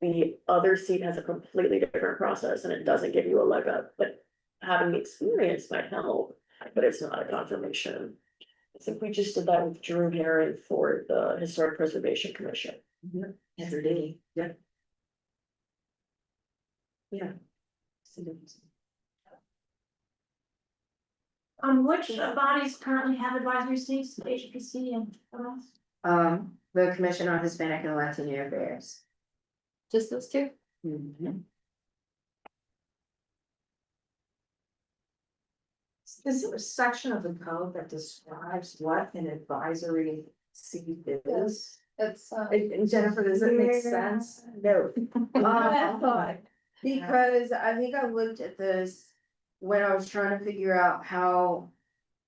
The other seat has a completely different process and it doesn't give you a leg up, but having the experience might help, but it's not a confirmation. I think we just did that with Drew Herring for the Historic Preservation Commission. Yes, really. Yeah. Which bodies currently have advisory seats, the HPC and what else? The Commission on Hispanic and Latino Affairs. Just those 2? Is there a section of the code that describes what an advisory seat is? It's, And Jennifer, does it make sense? No. Because I think I looked at this when I was trying to figure out how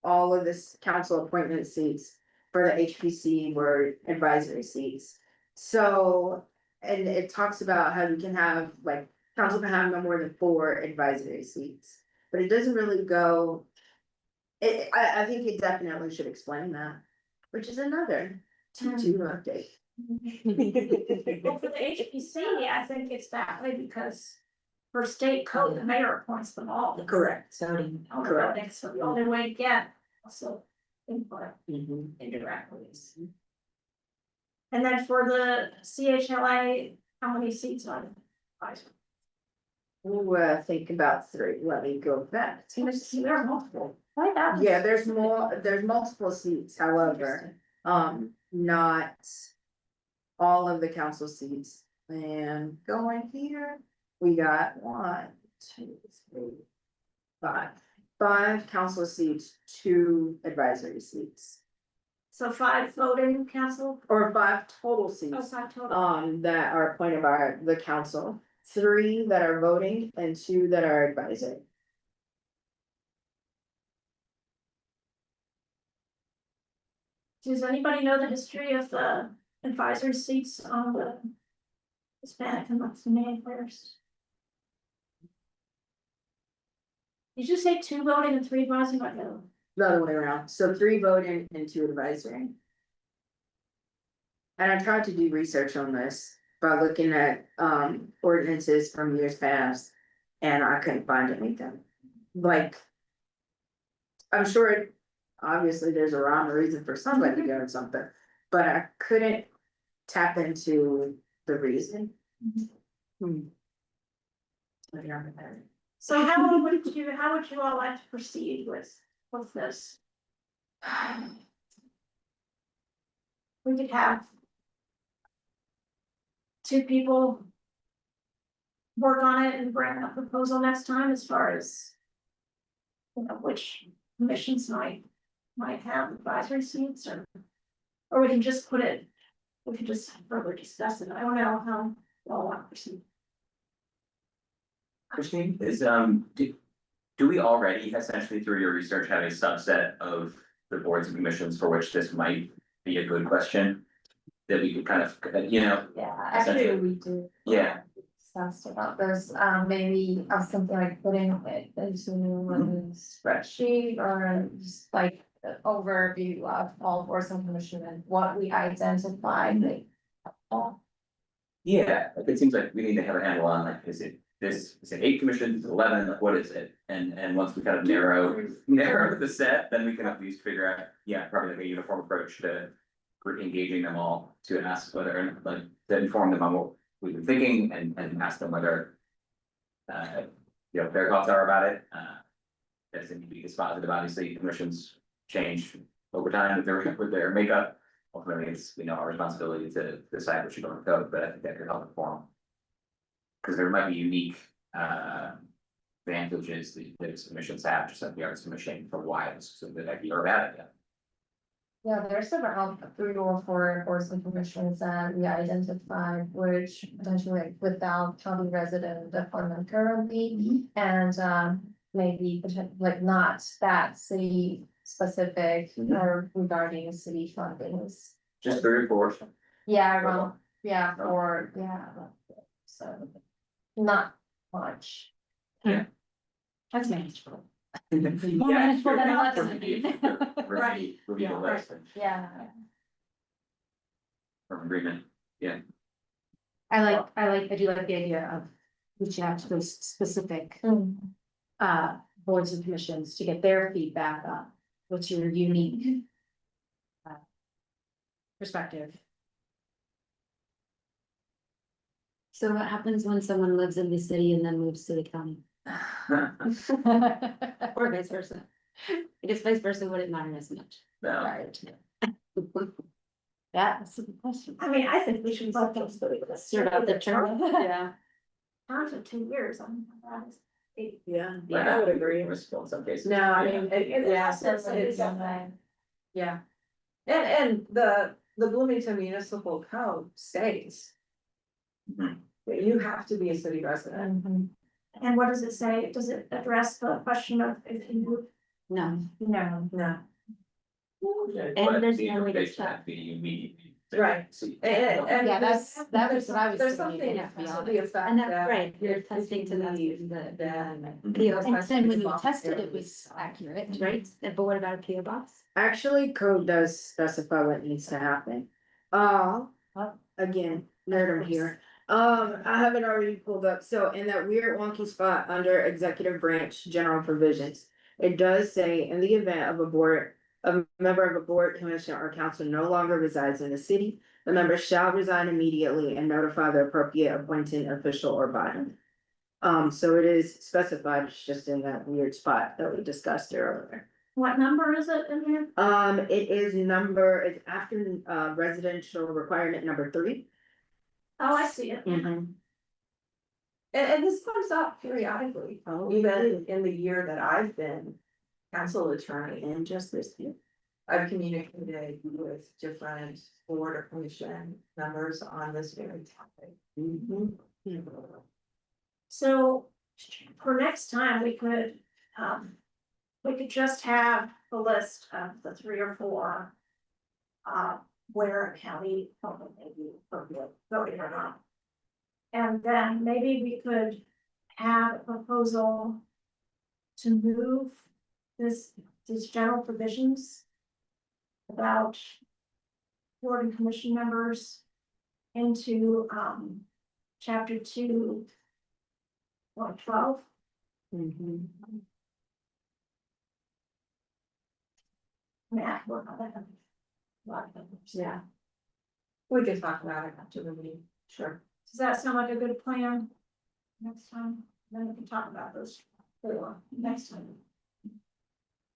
all of this council appointment seats for the HPC were advisory seats. So, and it talks about how you can have, like, council can have no more than 4 advisory seats, but it doesn't really go. I think it definitely should explain that, which is another to update. Well, for the HPC, I think it's that way because for state code, the mayor appoints them all. Correct. Voting. Correct. So the only way to get also input indirectly. And then for the CHLA, how many seats are there? Ooh, I think about 3. Let me go back. There are multiple. Yeah, there's multiple seats, however, not all of the council seats. And going here, we got 1, 2, 3, 5. 5 council seats, 2 advisory seats, So 5 voting council, or 5 total oh, seats. 5 total. That are appointed by the council, 3 that are voting and 2 that are advisory. Does anybody know the history of the advisory seats on the Hispanic and Latino affairs? Did you say 2 voting and 3 advising? I know. the other way around, so 3 voting and 2 advisory. And I tried to do research on this by looking at ordinances from years past, and I couldn't find anything. Like. I'm sure, obviously, there's a rhyme or reason for somebody doing something, but I couldn't tap into the reason. Hmm. So how would you all like to proceed with this? We could have 2 people work on it and bring a proposal next time as far as, you know, which commissions might have advisory seats, or we can just put it, we can just further discuss it. I don't know how you all want to proceed. Christine, do we already essentially through your research have a subset of the boards and commissions for which this might be a good question? That we could kind of, Yeah, actually, we do. Yeah. Discussed about this, maybe something like putting it into a spreadsheet or just like an overview of all boards and commission and what we identified, like. Yeah, like, it seems like we need to have a handle on, like, is it 8 commissions, 11, like, what is it? And once we kind of narrow the set, then we can at least figure out, probably like a uniform approach to engaging them all to ask whether, like, to inform them on what we've been thinking and ask them whether their thoughts are about it. Does it need to be dispositive? Obviously, commissions change over time with their makeup. Ultimately, it's, our responsibility to decide what should go in code, but I think that could help inform. Because there might be unique advantages that those commissions have, just like the Arts Commission, for why it's so good idea or bad idea. Yeah, there's around 3 or 4 boards and commissions that we identified, which potentially like, without county resident appointment currently. And maybe like not that city specific or regarding city fundings. Just 3 or 4. Yeah, around, so not much. That's manageable. More manageable than 11. Review the list Yeah. from agreement, I do like the idea of reaching out to those specific boards and commissions to get their feedback on what's your unique perspective. So what happens when someone lives in the city and then moves to the county? Or vice versa? I guess vice versa wouldn't matter as much. No, Right. Yeah, that's a good question. I mean, I think we should let them Sort out the term, yeah. Count of 2 years, that is. Yeah, but I would agree. Risk in some cases. No, I mean, yeah. And the Bloomington Municipal Code states. Mhm. That you have to be a city resident. And what does it say? Does it address the question of if you? No, No. No. But there's the no way to information stop. has to be immediate. Right. And Yeah, that was what I was there's thinking, something to be to honest. the effect and that's that right, you're if testing to you that, leave, the then- PO And box, then when you tested, it was accurate. right? But what about a PO box? actually, code does specify what needs to happen. Again, nerd here. I have it already pulled up, so in that weird wonky spot under executive branch general provisions. It does say, in the event of a member of a board, commission, or council no longer resides in the city, the member shall resign immediately and notify the appropriate appointing official or body. So it is specified, it's just in that weird spot that we discussed earlier. What number is it in here? It's after residential requirement number 3. Oh, I see it. And this comes up periodically, even in the year that I've been council attorney and just this year. I've communicated with different board or commission members on this very topic. So for next time, we could just have a list of the 3 or 4. Where a county may be appropriate voting or not. And then maybe we could have a proposal to move this these general provisions about board and commission members into, chapter 2, or 12. Math, work on that. A lot of them. Yeah. We can talk about it after the meeting, sure. Does that sound like a good plan? Next time, then we can talk about those for next time.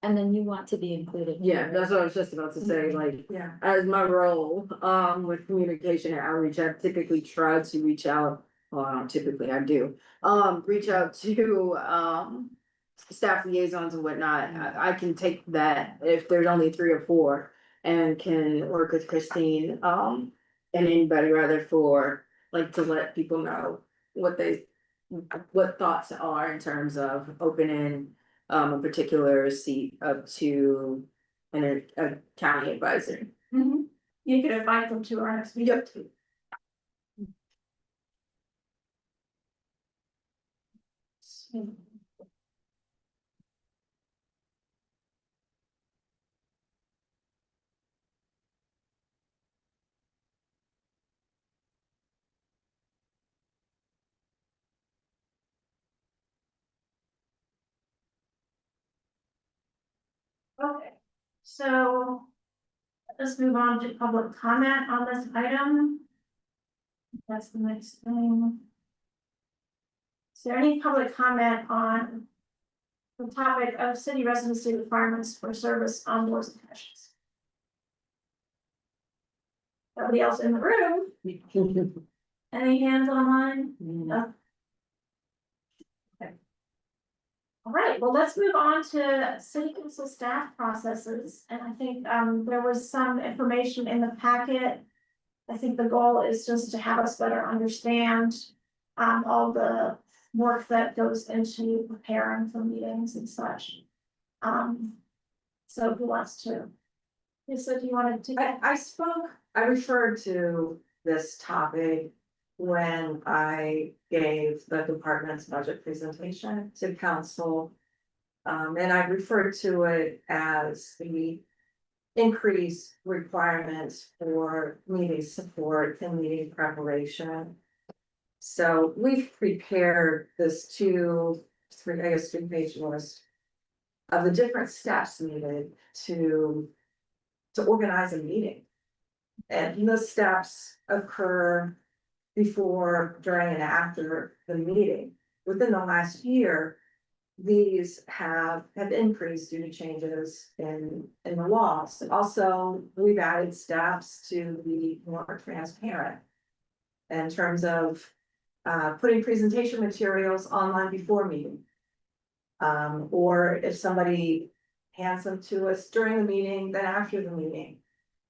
And then you want to be included. Yeah, that's what I was just about to say, like, Yeah. as my role, with communication and outreach, I typically try to reach out. Well, I don't typically, I do, reach out to, staff liaisons and whatnot. I can take that if there's only 3 or 4. And can work with Christine, and anybody rather for, like, to let people know what thoughts are in terms of opening, a particular seat up to a county advisor. You could invite them to our next meeting. Okay, so let's move on to public comment on this item. That's the next thing. Is there any public comment on the topic of city residency requirements for service on boards and commissions? Nobody else in the room? Any hands online? No. Okay. All right, well, let's move on to city council staff processes, and I think there was some information in the packet. I think the goal is just to have us better understand all the work that goes into preparing for meetings and such. So who wants to? Lisa, do you want to take it? I referred to this topic when I gave the department's budget presentation to council. And I referred to it as the increased requirements for meeting support and meeting preparation. So we've prepared this 3-page list of the different steps needed to organize a meeting. And those steps occur before, during, and after the meeting. Within the last year, these have increased due to changes in the laws. And also, we've added steps to be more transparent in terms of putting presentation materials online before meeting. Or if somebody hands them to us during the meeting, then after the meeting,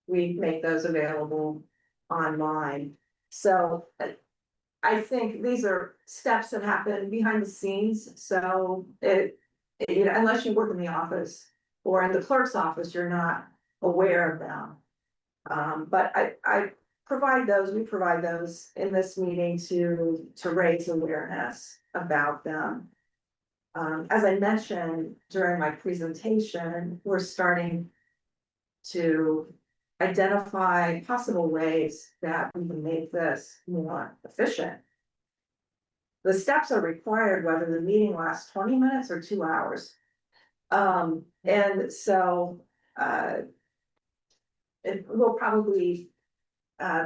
we make those available online. So I think these are steps that happen behind the scenes, so you know, unless you work in the office or in the clerk's office, you're not aware of them. But I provide those, we provide those in this meeting to raise awareness about them. As I mentioned during my presentation, we're starting to identify possible ways that we can make this more efficient. The steps are required whether the meeting lasts 20 minutes or 2 hours. And so it will probably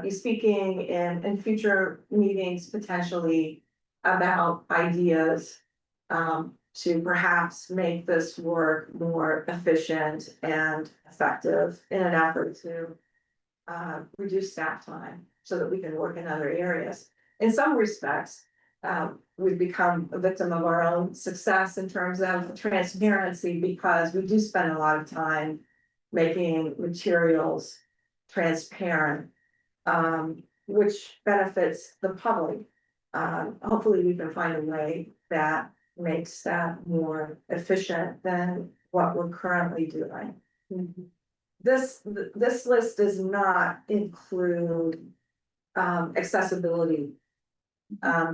be speaking in future meetings potentially about ideas to perhaps make this work more efficient and effective in an effort to reduce staff time so that we can work in other areas. In some respects, we've become a victim of our own success in terms of transparency because we do spend a lot of time making materials transparent, which benefits the public. Hopefully we can find a way that makes that more efficient than what we're currently doing. This list does not include accessibility,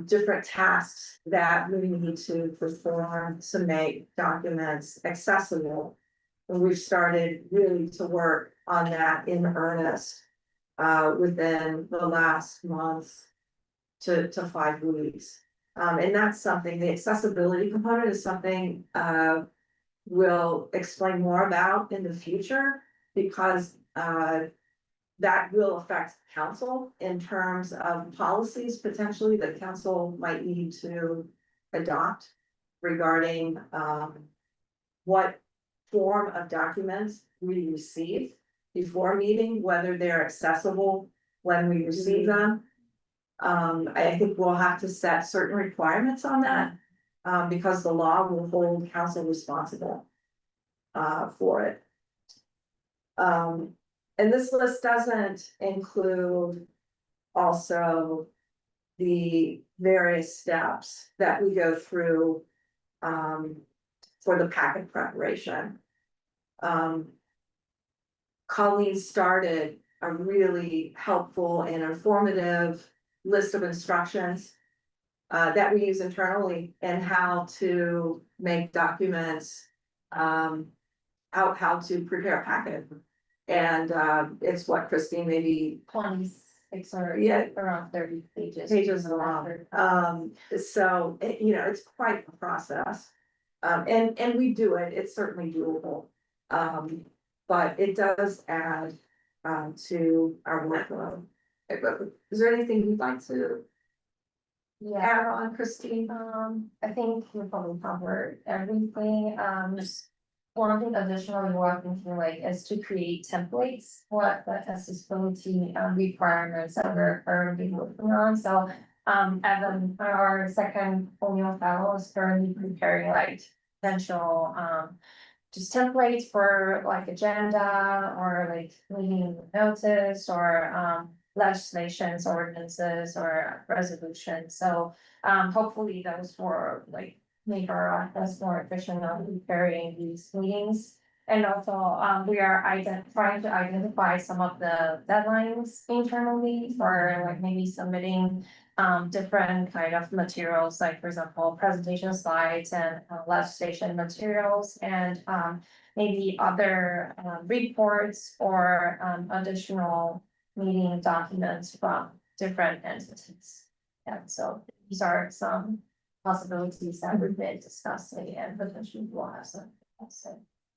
different tasks that we need to perform to make documents accessible And we've started really to work on that in earnest, within the last month to 5 weeks. And that's something, the accessibility component is something, we'll explain more about in the future, because, that will affect council in terms of policies potentially that council might need to adopt regarding, what form of documents we receive before meeting, whether they're accessible when we receive them. I think we'll have to set certain requirements on that, because the law will hold council responsible, for it. And this list doesn't include also the various steps that we go through, for the packet preparation. Colleen started a really helpful and informative list of instructions, that we use internally, and how to make documents, how to prepare a packet. And, it's what Christine maybe 26 or Yeah. around 30 pages. pages long. So, you know, it's quite a process. And we do it, it's certainly doable. But it does add, to our workload. Is there anything you'd like to Yeah, add on, Christine? I think we probably covered everything, just one thing additionally we're thinking like is to create templates, what the accessibility requirements that we're currently working on, so. Evan, our second folio fellow is currently preparing like potential, just templates for like agenda or like meeting notice or, legislations, ordinances or resolutions, so. Hopefully those for like make our office more efficient on preparing these meetings. And also, we are trying to identify some of the deadlines internally for like maybe submitting. Different kind of materials, like for example, presentation slides and legislation materials and maybe other reports or additional meeting documents from different entities. And so these are some possibilities that we've been discussing and potentially will have some.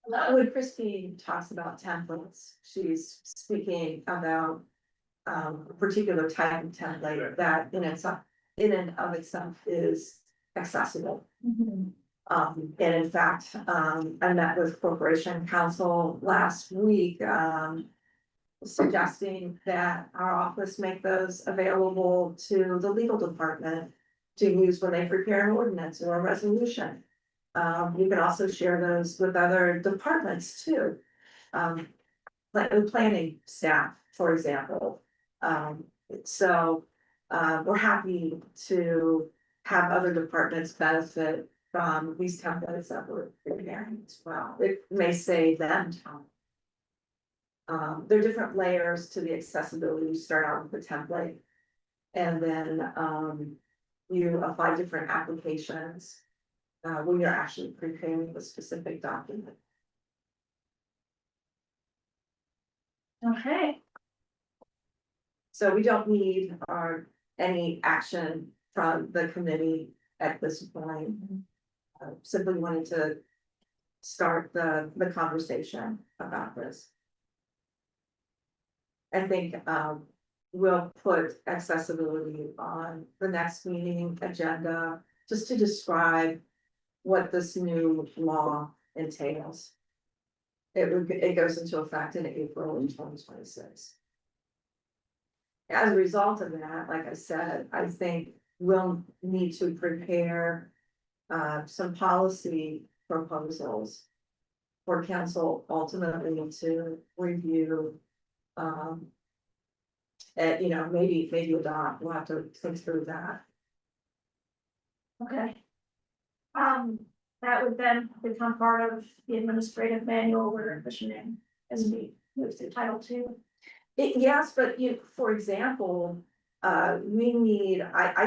When Christine talks about templates, she's speaking about, a particular type of template that in and of itself is accessible. And in fact, I met with Corporation Counsel last week, suggesting that our office make those available to the legal department to use when they prepare an ordinance or a resolution. You can also share those with other departments too. Like the planning staff, for example. So, we're happy to have other departments benefit from these templates that we're preparing as well. It may save them time. There are different layers to the accessibility. You start out with a template. And then, you apply different applications, when you're actually preparing the specific document. Okay, So we don't need any action from the committee at this point. Simply wanted to start the conversation about this. I think, we'll put accessibility on the next meeting agenda, just to describe what this new law entails. It goes into effect in April in 2026. As a result of that, like I said, I think we'll need to prepare, some policy proposals for council ultimately to review. And, maybe adopt, we'll have to think through that. okay. That would then become part of the administrative manual we're envisioning as we move through Title II. Yes, but for example, I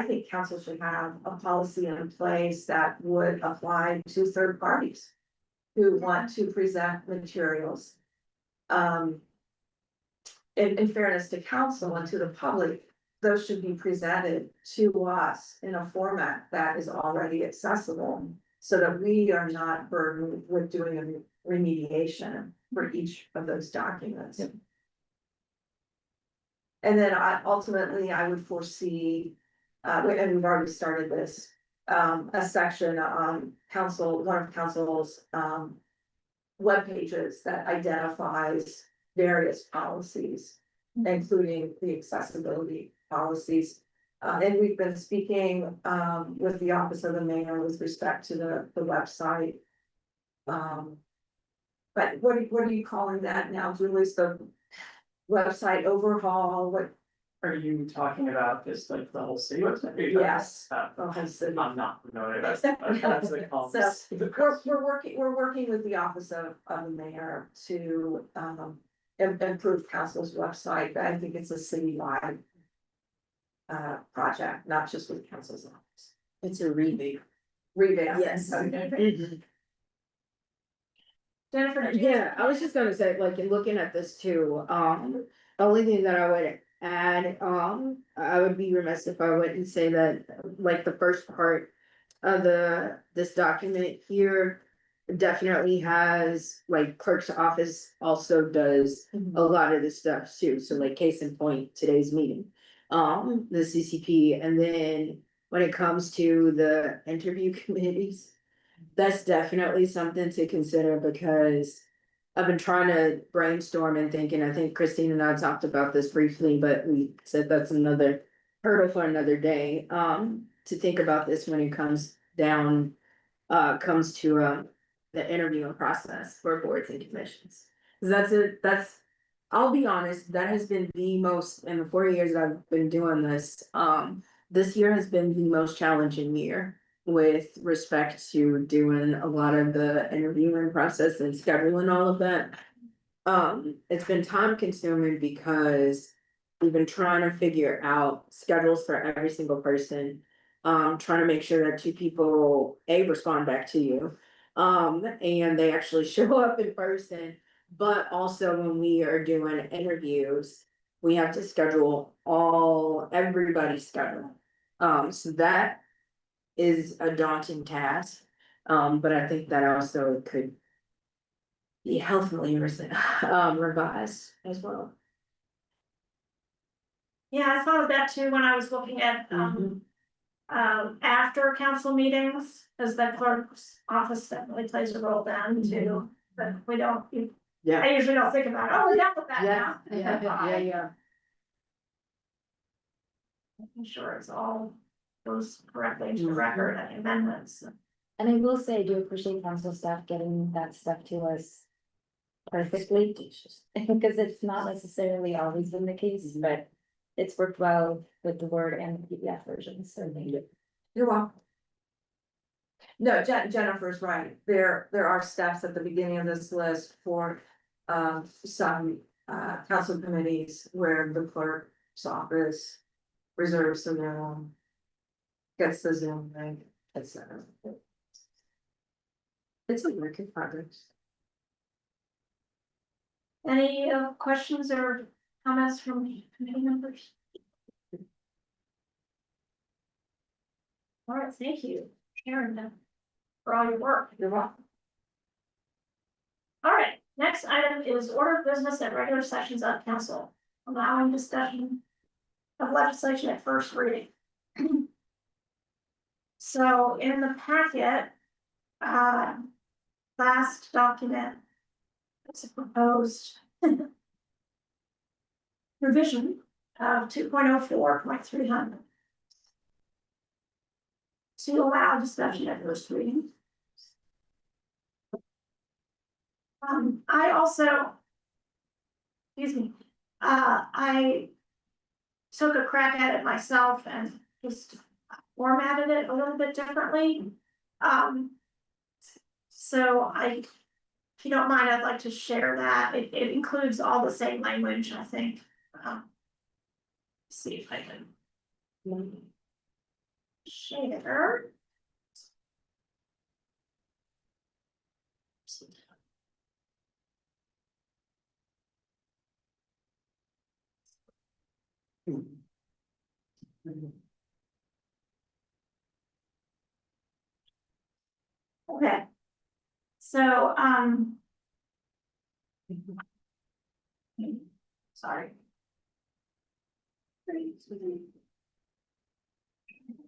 think council should have a policy in place that would apply to third parties. who want to present materials. In fairness to council and to the public, those should be presented to us in a format that is already accessible. So that we are not burdened with doing a remediation for each of those documents. And then ultimately, I would foresee, and we've already started this, a section on one of council's, web pages that identifies various policies, including the accessibility policies. And we've been speaking, with the office of the mayor with respect to the website. But what are you calling that now, Julie? Is the website overhaul? What? Are you talking about just like the whole city website? Yes. Uh, the whole city. I'm not familiar, that's the call. So we're working with the office of the mayor to improve council's website, but I think it's a citywide project, not just with council's office. It's a rebate. Revamp. Yes. Okay. Jennifer, did you? Yeah, I was just gonna say, like, in looking at this too, the only thing that I would add, I would be remiss if I wouldn't say that, like, the first part of this document here definitely has, like, clerk's office also does a lot of this stuff too, so like, case in point, today's meeting. The CCP, and then when it comes to the interview committees, that's definitely something to consider because I've been trying to brainstorm and thinking, I think Christine and I talked about this briefly, but we said that's another hurdle for another day, to think about this when it comes down, comes to, the interviewing process for boards and commissions. 'Cause I'll be honest, that has been the most, in the 4 years that I've been doing this year has been the most challenging year with respect to doing a lot of the interviewing process and scheduling all of that. It's been time consuming because we've been trying to figure out schedules for every single person. Trying to make sure that two people, respond back to you, and they actually show up in person. But also when we are doing interviews, we have to schedule everybody's schedule. So that is a daunting task, but I think that also could be healthily revised as well. Yeah, I thought of that too when I was looking at, after council meetings, because the clerk's office definitely plays a role then too. But we don't, Yeah. I usually don't think about, oh, we got to put that down. Yeah. Making sure it's all goes correctly into the record and amendments. And I will say, I do appreciate council staff getting that stuff to us perfectly, because it's not necessarily always been the case, but it's worked well with the Word and the PDF versions, so thank you. You're welcome. No, Jennifer's right. There are steps at the beginning of this list for some council committees where the clerk's office reserves the room, gets the Zoom link, etc. It's a work in progress. Any questions or comments from committee members? All right, thank you, Sharon, for all your work. You're welcome. All right, next item is order of business at regular sessions of council, allowing discussion of legislation at first reading. So in the packet, last document, it's a proposed revision of 2.04.300 to allow discussion at first reading. I also, excuse me, I took a crack at it myself and just formatted it a little bit differently. So if you don't mind, I'd like to share that. It includes all the same language, I think. See if I can share. Okay. So, sorry.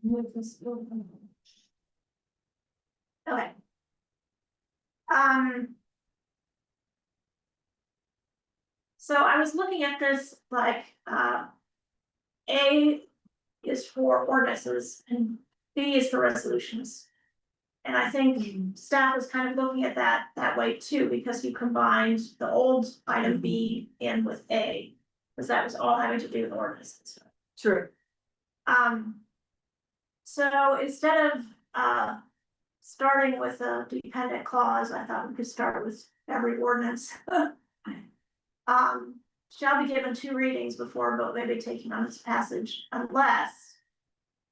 Move this over. Okay. So I was looking at this like, A is for ordinances and B is for resolutions. And I think staff was kind of looking at that way too, because you combined the old item B in with A. Because that was all having to do with ordinances. True. So instead of, starting with a dependent clause, I thought we could start with every ordinance. Shall be given 2 readings before a vote may be taken on this passage unless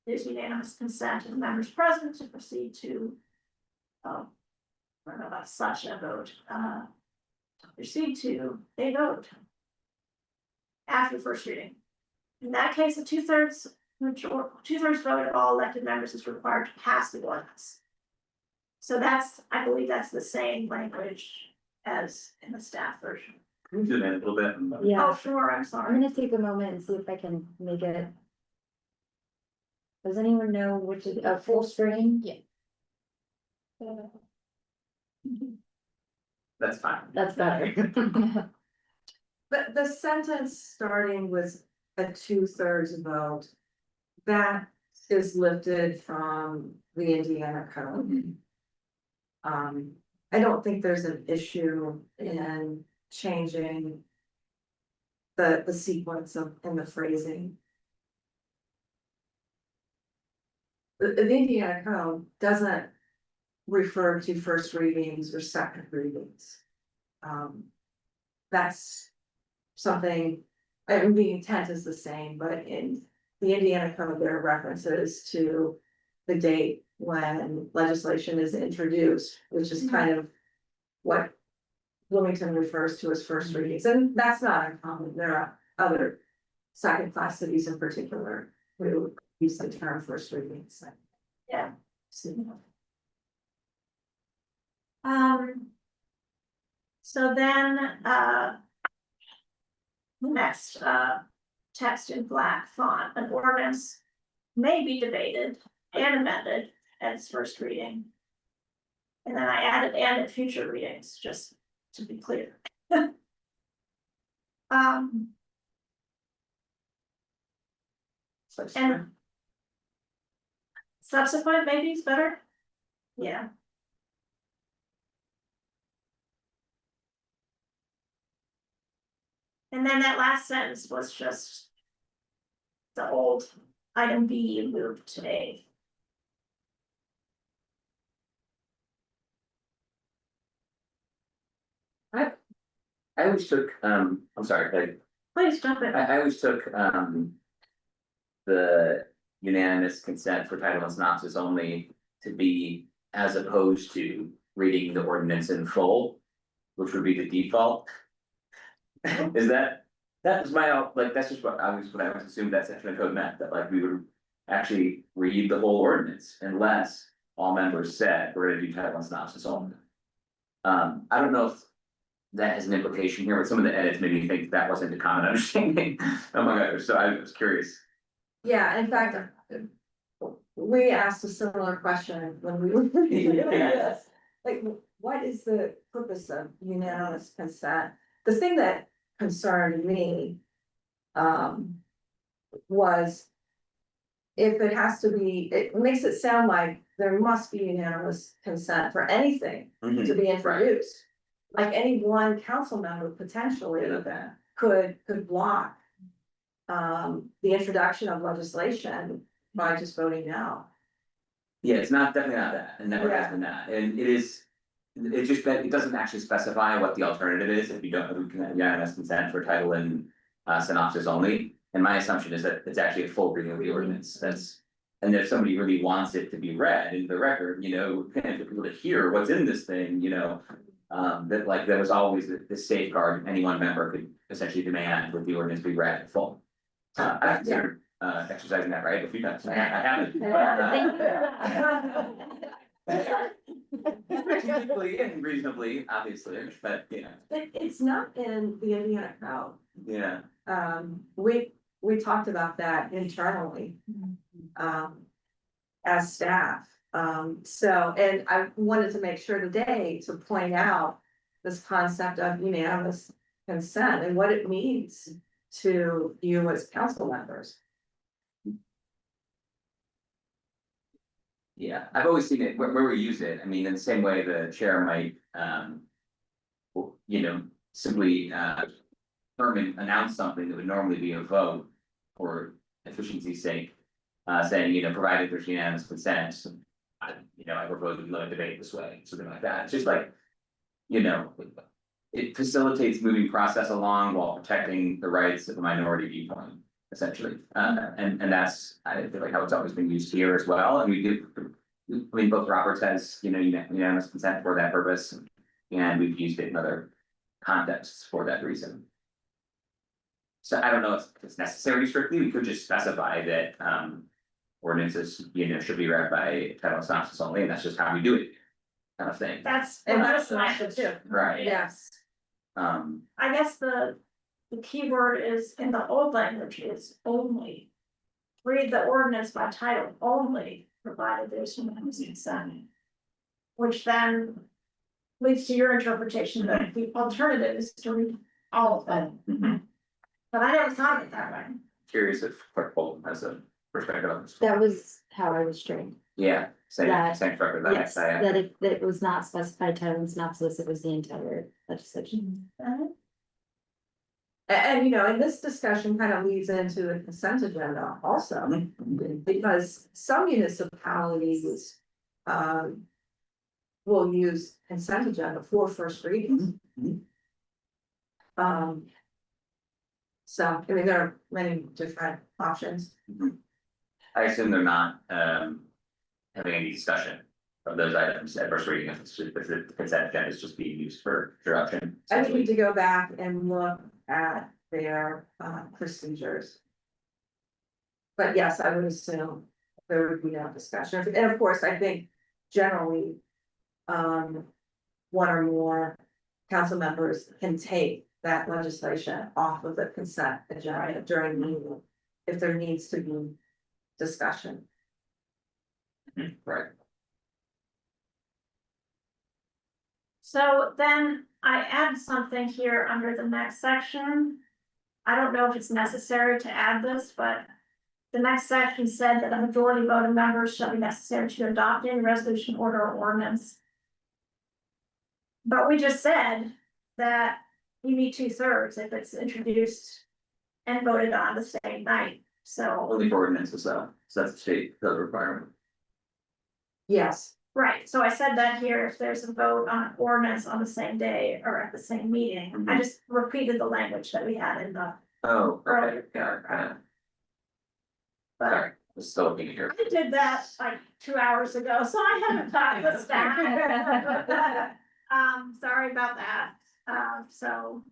there's unanimous consent of the members present to proceed to, I don't know about such a vote, to proceed to a vote after the first reading. In that case, a 2/3 vote of all elected members is required to pass the ordinance. So that's, I believe that's the same language as in the staff version. Can we zoom in a little bit? Yeah, Oh, sure, I'm I'm sorry. gonna take a moment and see if I can make it. Does anyone know which is a full screen? Yeah. That's fine. That's better. But the sentence starting with a 2/3 vote, that is lifted from the Indiana code. I don't think there's an issue in changing the sequence of, and the phrasing. The Indiana code doesn't refer to first readings or second readings. That's something, I mean, the intent is the same, but in the Indiana code, there are references to the date when legislation is introduced, which is kind of what Bloomington refers to as first readings, and that's not uncommon. There are other second-class cities in particular who use the term first readings. Yeah. So then, the next, text in black font, an ordinance may be debated and amended at its first reading. And then I added and at future readings, just to be clear. And subsequent maybe is better. Yeah. And then that last sentence was just the old item B moved to A. I always took, I'm sorry, Please jump in. I always took, the unanimous consent for title and synopsis only to be as opposed to reading the ordinance in full, which would be the default. Is that was my, like, that's just what I was assumed that section of code meant, that like we would actually read the whole ordinance unless all members said we're gonna do title and synopsis only. I don't know if that has an implication here, but some of the edits made me think that wasn't a common understanding. Oh my god, so I was curious. Yeah, in fact, we asked a similar question when we were reading this. Like, what is the purpose of unanimous consent? The thing that concerned me was if it has to be, it makes it sound like there must be unanimous consent for anything to be introduced. Like any one council member potentially could block the introduction of legislation by just voting no. Yeah, it's not, definitely not that, and never has been that, and it is. It's just that it doesn't actually specify what the alternative is if you don't have unanimous consent for title and synopsis only. And my assumption is that it's actually a full reading of the ordinance, that's. And if somebody really wants it to be read into the record, you know, and for people to hear what's in this thing, you know. That like there was always this safeguard any one member could essentially demand that the ordinance be read in full. I consider exercising that right a few times. I haven't. Reasonably and reasonably, obviously, but you know, It's not in the Indiana code. yeah. We talked about that internally. As staff, so, and I wanted to make sure today to point out. This concept of unanimous consent and what it means to you as council members. Yeah, I've always seen it where we use it. I mean, in the same way the chair might, you know, simply, announce something that would normally be a vote for efficiency's sake. Saying, you know, provided there's unanimous consent, I propose we limit debate this way, something like that. It's just like, you know, it facilitates moving process along while protecting the rights of the minority viewpoint, essentially. And that's, I feel like how it's always been used here as well, and we do. I mean, both Roberts has, you know, unanimous consent for that purpose, and we've used it in other contexts for that reason. So I don't know if it's necessary strictly, we could just specify that, ordinances, you know, should be read by title and synopsis only, and that's just how we do it. Kind of thing, That's. And that's that's language too. right? Yes. I guess the key word is in the old language is only. Read the ordinance by title only, provided there's unanimous consent. Which then leads to your interpretation that the alternative is to read all of it. Mhm. But I never thought of it that way. Curious if Clerk Bolton has a perspective on this. That was how I was trained. Yeah, same, That- same structure that Yes, I that if it was not specified title and synopsis, it was the entire legislation. And you know, and this discussion kind of leads into the consent agenda also, because some municipalities. Will use consent agenda for first readings. So, I mean, there are many different options. I assume they're not, having any discussion of those items at first reading, if it's just, if the consent agenda is just being used for introduction. I would need to go back and look at their procedures. But yes, I would assume there would be no discussion, and of course, I think generally. One or more council members can take that legislation off of the consent agenda during the meeting. If there needs to be discussion. Right. So then I add something here under the next section. I don't know if it's necessary to add this, but. The next section said that a majority vote of members shall be necessary to adopt any resolution, order, or ordinance. But we just said that you need 2/3 if it's introduced. And voted on the same night, so, Only for ordinances though, so that's a state code requirement. Yes, right, so I said that here, if there's a vote on ordinance on the same day or at the same meeting, I just repeated the language that we had in the. Oh, okay, Earlier yeah, paragraph. but, sorry, I was still looking here. I did that like 2 hours ago, so I haven't thought this down. Sorry about that, so.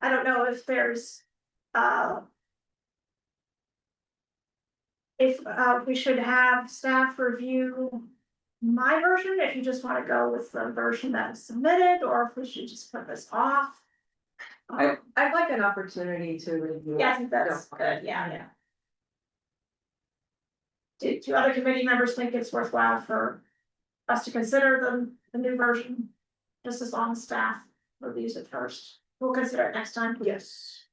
I don't know if there's, if we should have staff review my version, if you just wanna go with the version that was submitted, or if we should just put this off. I- I'd like an opportunity to review. Yeah, I think that's good, yeah. Do other committee members think it's worthwhile for us to consider the new version? Just as long as staff reviews it first, we'll consider it next time. Yes.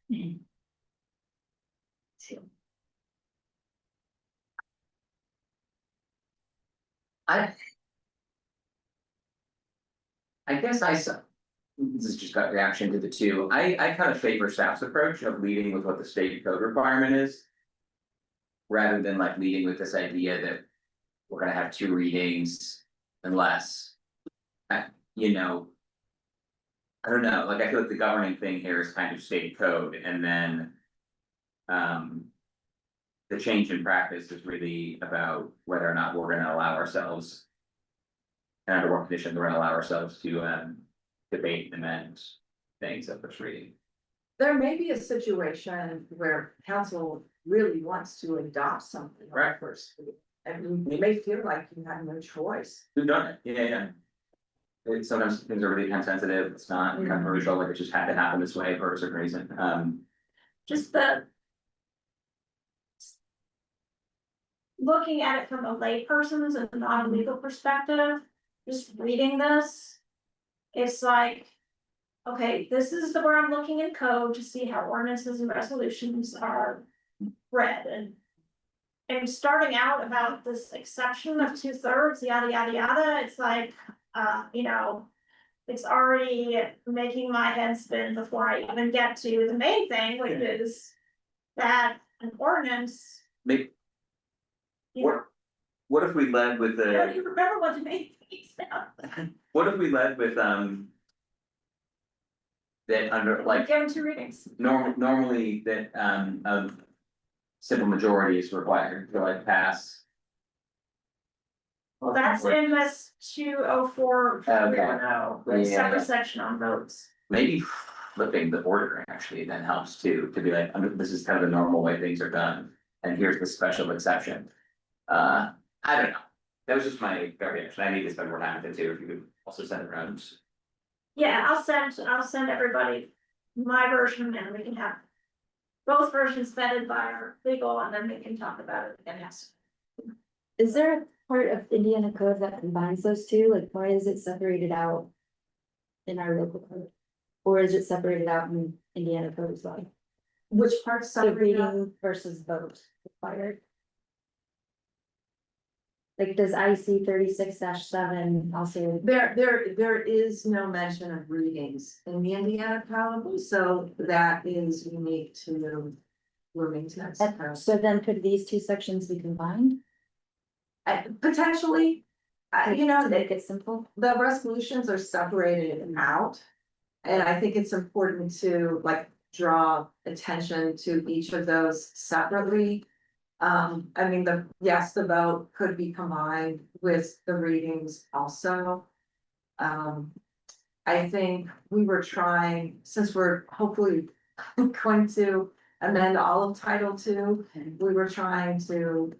I guess this is just got reaction to the two, I kind of favor staff's approach of leading with what the state code requirement is. Rather than like leading with this idea that we're gonna have 2 readings unless. You know. I don't know, like I feel like the governing thing here is kind of state code and then. The change in practice is really about whether or not we're gonna allow ourselves. And under what conditions we're gonna allow ourselves to debate and amend things at first reading. There may be a situation where council really wants to adopt something on Right. first reading. And you may feel like you have no choice. We've done it, yeah. Sometimes things are really time sensitive, it's not controversial, like it just had to happen this way for a certain reason, Just the. Looking at it from a layperson's and not a legal perspective, just reading this. It's like, okay, this is where I'm looking in code to see how ordinances and resolutions are read and. And starting out about this exception of 2/3, yada, yada, yada, it's like, you know. It's already making my head spin before I even get to the main thing, which is that an ordinance. maybe, You know, what if we led with I don't the, even remember what the main thing is now. what if we led with, that under, like, Given two readings. normally that, simple majority is required to like pass. Well, that's in this 204, Okay. the Yeah. separate section on votes. Maybe flipping the order actually then helps too, to be like, this is kind of the normal way things are done, and here's the special exception. I don't know, that was just my variation, I need to spend more time with it too, if you could also send it around. Yeah, I'll send everybody my version and we can have. Both versions vetted by our legal and then we can talk about it again, yes. Is there a part of Indiana code that combines those two? Like, why is it separated out? In our local code? Or is it separated out in Indiana code as well? Which part's So separated out? reading versus vote required? Like, does IC 36-7 also? There is no mention of readings in the Indiana code, so that is unique to Bloomington. So then could these two sections be combined? Potentially, you know, To make it simple? the resolutions are separated out. And I think it's important to like draw attention to each of those separately. I mean, the vote could be combined with the readings also. I think we were trying, since we're hopefully going to amend all of Title II, we were trying to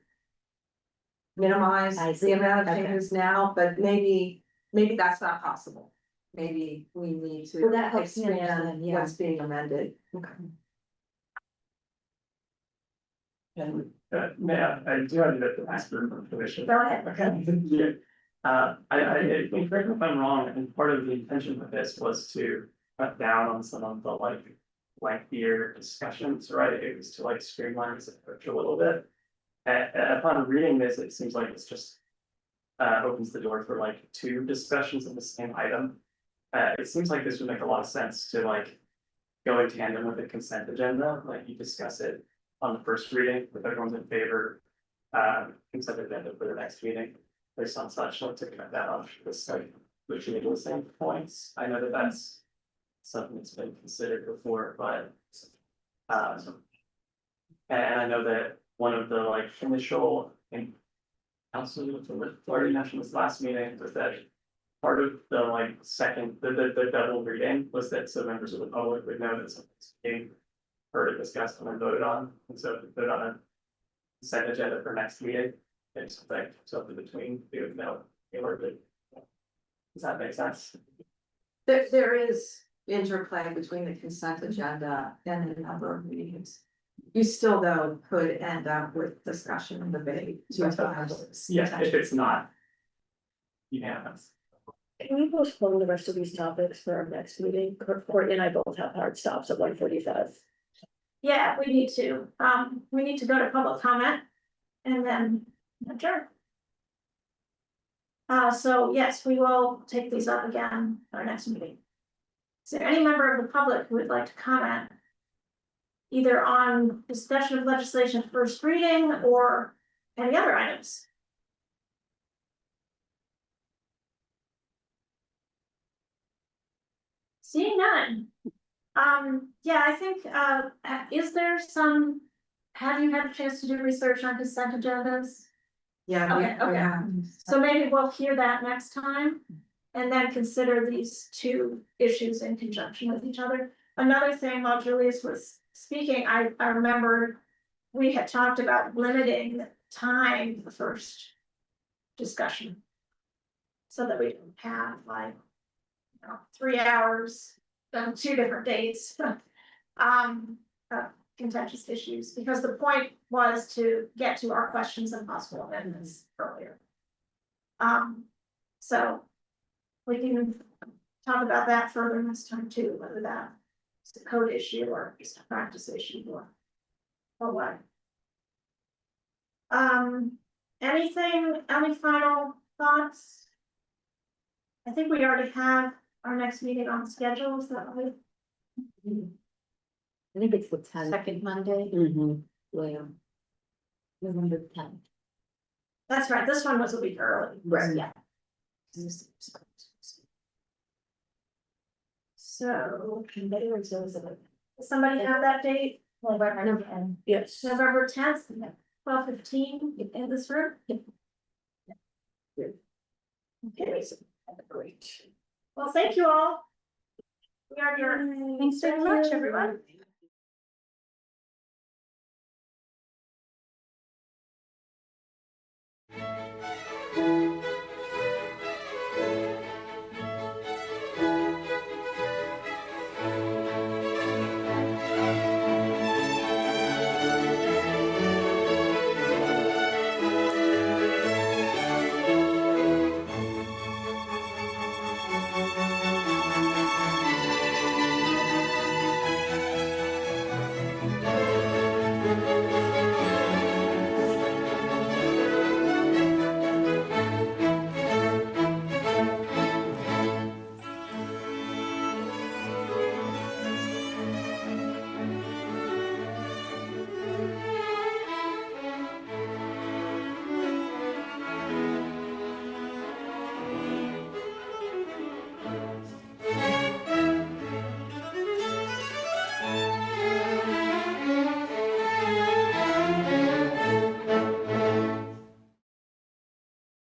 minimize I the see. amount of Okay. changes now, but maybe that's not possible. Maybe we need Well, to that helps me expand understand, yeah. what's being amended. And, yeah, I do have to ask for permission. Go ahead. Okay, yeah. I think, correct me if I'm wrong, and part of the intention of this was to cut down on some of the like lengthier discussions, right? It was to like streamline this approach a little bit. Upon reading this, it seems like it's just opens the door for like two discussions of the same item. It seems like this would make a lot of sense to like go in tandem with the consent agenda, like you discuss it on the first reading, if everyone's in favor. Consent agenda for the next meeting, based on such, like to cut that off, this like, literally the same points. I know that that's something that's been considered before, but. And I know that one of the like initial in council with Florida National's last meeting was that. Part of the like second, the double reading was that some members of the public would know that something's being heard, discussed, and then voted on, and so if we put on a consent agenda for next meeting, it's like something between, we would know, does that make sense? There is interplay between the consent agenda and the number of meetings. You still though could end up with discussion and debate two times. Yeah, if it's not unanimous. Can we postpone the rest of these topics for our next meeting? Courtney and I both have hard stops at 1:45. Yeah, we need to go to public comment and then adjourn. So yes, we will take these up again at our next meeting. Is there any member of the public who would like to comment? Either on discussion of legislation first reading or any other items? Seeing none. Yeah, I think, is there some, have you had a chance to do research on consent agendas? Yeah. Okay. So maybe we'll hear that next time. And then consider these two issues in conjunction with each other. another thing while Julius was speaking, I remember we had talked about limiting the time for the first discussion. So that we don't have like, 3 hours on 2 different dates. Contentious issues, because the point was to get to our questions and possible amendments earlier. So we can talk about that further next time too, whether that's a code issue or just a practice issue or what. Any final thoughts? I think we already have our next meeting on schedule, is that right? I think it's the 10th. Second Monday. William. November 10th. That's right, this one was a week early. Right. Yeah. So, does somebody have that date? November 10th. Yes. November 10th, 12:15 in this room? Okay, Great. well, thank you all. We are adjourned. Thanks very much, everyone.